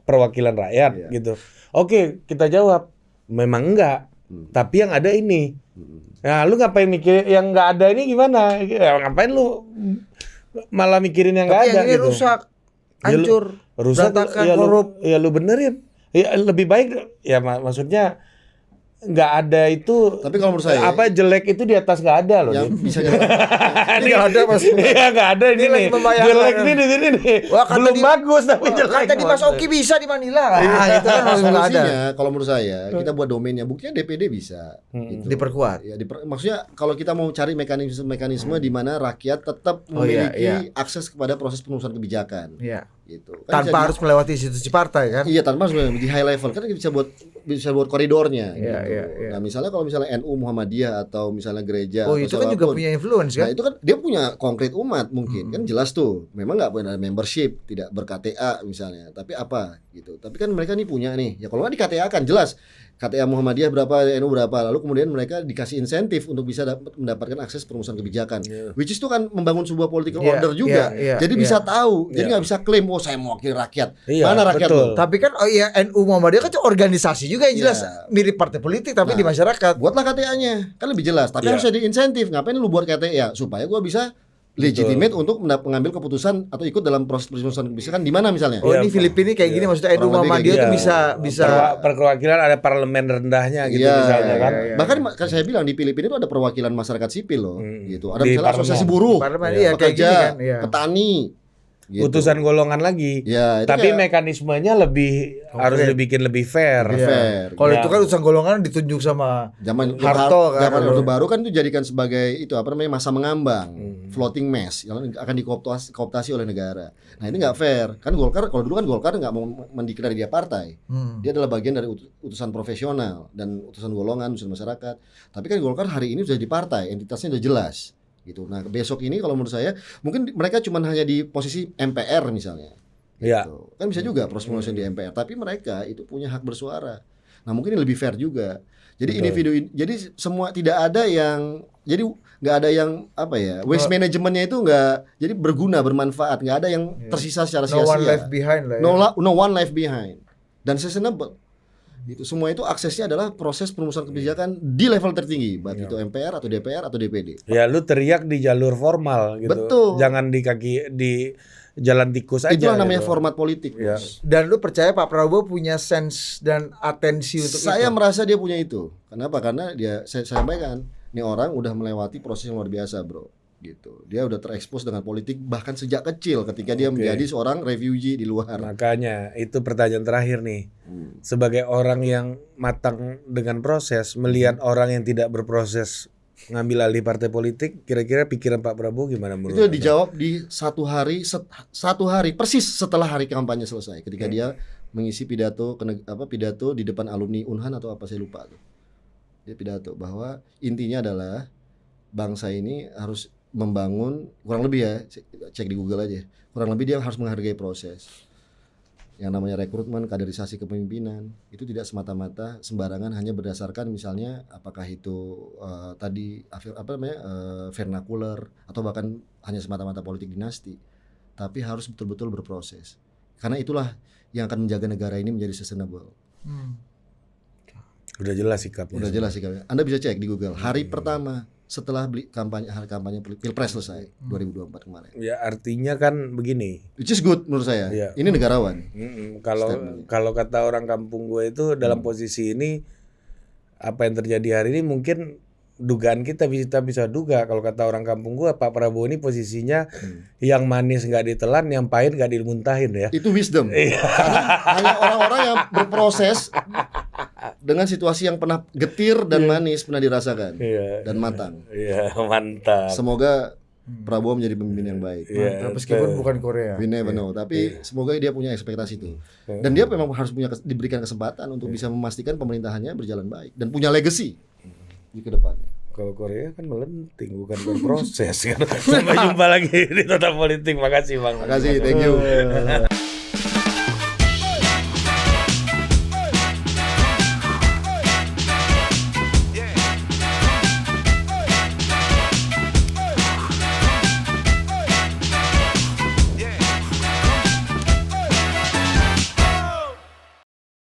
perwakilan rakyat gitu. Oke, kita jawab memang enggak. Tapi yang ada ini. Nah, lu ngapain mikir yang enggak ada ini gimana? Ya, ngapain lu malah mikirin yang enggak Tapi ada yang ini gitu. rusak, Ya, lu- hancur, Rusak berantakan, ya korup. lu benerin. Ya lebih baik ya maksudnya nggak ada itu. Tapi kalau menurut saya apa jelek itu di atas nggak ada loh. yang Din. bisa jadi Ini nggak ada, Mas. Iya nggak ada ini lagi nih. membayangkan. Jelek nih di sini nih. Wah, kata Belum di- bagus tapi jelek. Kan tadi Mas Oki bisa di Manila. Ah, itu kan harus nggak ada. solusinya kalau menurut saya kita buat domainnya, buktinya DPD bisa gitu. Diperkuat. Ya, maksudnya kalau kita mau cari mekanisme di mana rakyat tetap Oh, iya, memiliki akses kepada proses pengurusan kebijakan Iya. gitu. Kan bisa Tanpa harus melewati institusi partai kan? Iya, tanpa harus di high level kan bisa buat koridornya. Iya, gitu. iya. Nah, misalnya kalau misalnya NU Muhammadiyah atau misalnya gereja Oh, atau itu kan juga siapapun. punya influence Nah kan? itu kan dia punya konkret umat mungkin kan jelas tuh. Memang nggak punya membership, tidak ber-KTA misalnya. Tapi apa gitu. Tapi kan mereka nih punya nih. Ya kalau nggak di KTA kan jelas KTA Muhammadiyah berapa, NU berapa, lalu kemudian mereka dikasih insentif untuk bisa mendapatkan akses perumusan kebijakan, which is itu kan membangun sebuah political order juga, jadi bisa tahu, jadi nggak bisa klaim, oh saya mewakili rakyat, mana rakyat lo? Tapi kan NU Muhammadiyah kan organisasi juga yang jelas mirip partai politik tapi di masyarakat. Buatlah KTA-nya, kan lebih jelas, tapi harus ada insentif. Ngapain lu buat KTA? Supaya gua bisa legitimate untuk mengambil keputusan atau ikut dalam proses perumusan kebijakan di mana misalnya. Oh ini Filipina kayak gini maksudnya NU Muhammadiyah itu bisa perwakilan ada parlemen rendahnya gitu misalnya kan. Bahkan saya bilang di Filipina itu ada perwakilan masyarakat sipil loh, gitu. Ada misalnya asosiasi buruh, pekerja, petani. Gitu. Utusan golongan lagi, tapi mekanismenya harus dibikin lebih fair. Kalau itu kan utusan golongan ditunjuk sama zaman Harto kan. Zaman Orde Baru kan itu jadikan sebagai itu masa mengambang, floating mess yang akan dikooptasi oleh negara. Nah ini nggak fair. Kan Golkar kalau dulu kan Golkar nggak mau mendeklarasi dia partai, dia adalah bagian dari utusan profesional dan utusan golongan, utusan masyarakat. Tapi kan Golkar hari ini sudah di partai, entitasnya sudah jelas. Gitu. Nah besok ini kalau menurut saya mungkin mereka cuma hanya di posisi MPR misalnya, gitu. Kan bisa juga proses perumusan di MPR, tapi mereka itu punya hak bersuara. Nah mungkin ini lebih fair juga. Jadi individu, jadi semua tidak ada yang, jadi nggak ada yang waste manajemennya itu nggak, jadi berguna bermanfaat, nggak ada yang tersisa secara sia-sia. No one left behind lah. No one left behind dan sustainable. Gitu. Semua itu aksesnya adalah proses perumusan kebijakan di level tertinggi, baik itu MPR atau DPR atau DPD. Ya lu teriak di jalur formal gitu. Betul. Jangan di jalan tikus aja. Itulah namanya gitu. format politik. Dan lu percaya Pak Prabowo punya sense dan atensi untuk saya merasa dia punya itu. Kenapa? Karena saya sampaikan, ini orang udah melewati proses yang luar biasa, bro. Gitu. Dia udah terekspos dengan politik bahkan sejak kecil ketika dia menjadi seorang refugee di luar. Makanya itu pertanyaan terakhir nih. Sebagai orang yang matang dengan proses, melihat orang yang tidak berproses ngambil alih partai politik, kira-kira pikiran Pak Prabowo gimana menurut Itu dijawab di satu hari persis setelah hari kampanye selesai, ketika dia mengisi pidato di depan alumni Unhan atau apa saya lupa tuh. Dia pidato bahwa intinya adalah bangsa ini harus membangun, kurang lebih ya, cek di Google aja, kurang lebih dia harus menghargai proses. Yang namanya rekrutmen, kaderisasi kepemimpinan itu tidak semata-mata sembarangan hanya berdasarkan misalnya apakah itu vernakuler atau bahkan hanya semata-mata politik dinasti, tapi harus betul-betul berproses. Karena itulah yang akan menjaga negara ini menjadi sustainable. Udah jelas sikapnya. Udah jelas sikapnya. Anda bisa cek di Google hari pertama setelah hari kampanye Pilpres selesai 2024 kemarin. Ya artinya kan begini. Which is good menurut saya. Ini negarawan. Kalau kata orang kampung gue itu dalam posisi ini apa yang terjadi hari ini mungkin dugaan kita bisa duga. Kalau kata orang kampung gue, Pak Prabowo ini posisinya yang manis nggak ditelan, yang pahit nggak dimuntahin ya. Itu wisdom. Karena hanya orang-orang yang berproses dengan situasi yang pernah getir dan manis pernah dirasakan dan matang. Iya, mantap. Semoga Prabowo menjadi pemimpin yang baik. Meskipun bukan Korea. Tapi semoga dia punya ekspektasi itu. Dan dia memang harus diberikan kesempatan untuk bisa memastikan pemerintahannya berjalan baik dan punya legacy di kedepannya. Kalau Korea kan melenting, bukan berproses kan. Sampai jumpa lagi di Total Politik. Makasih Bang. Makasih, thank you.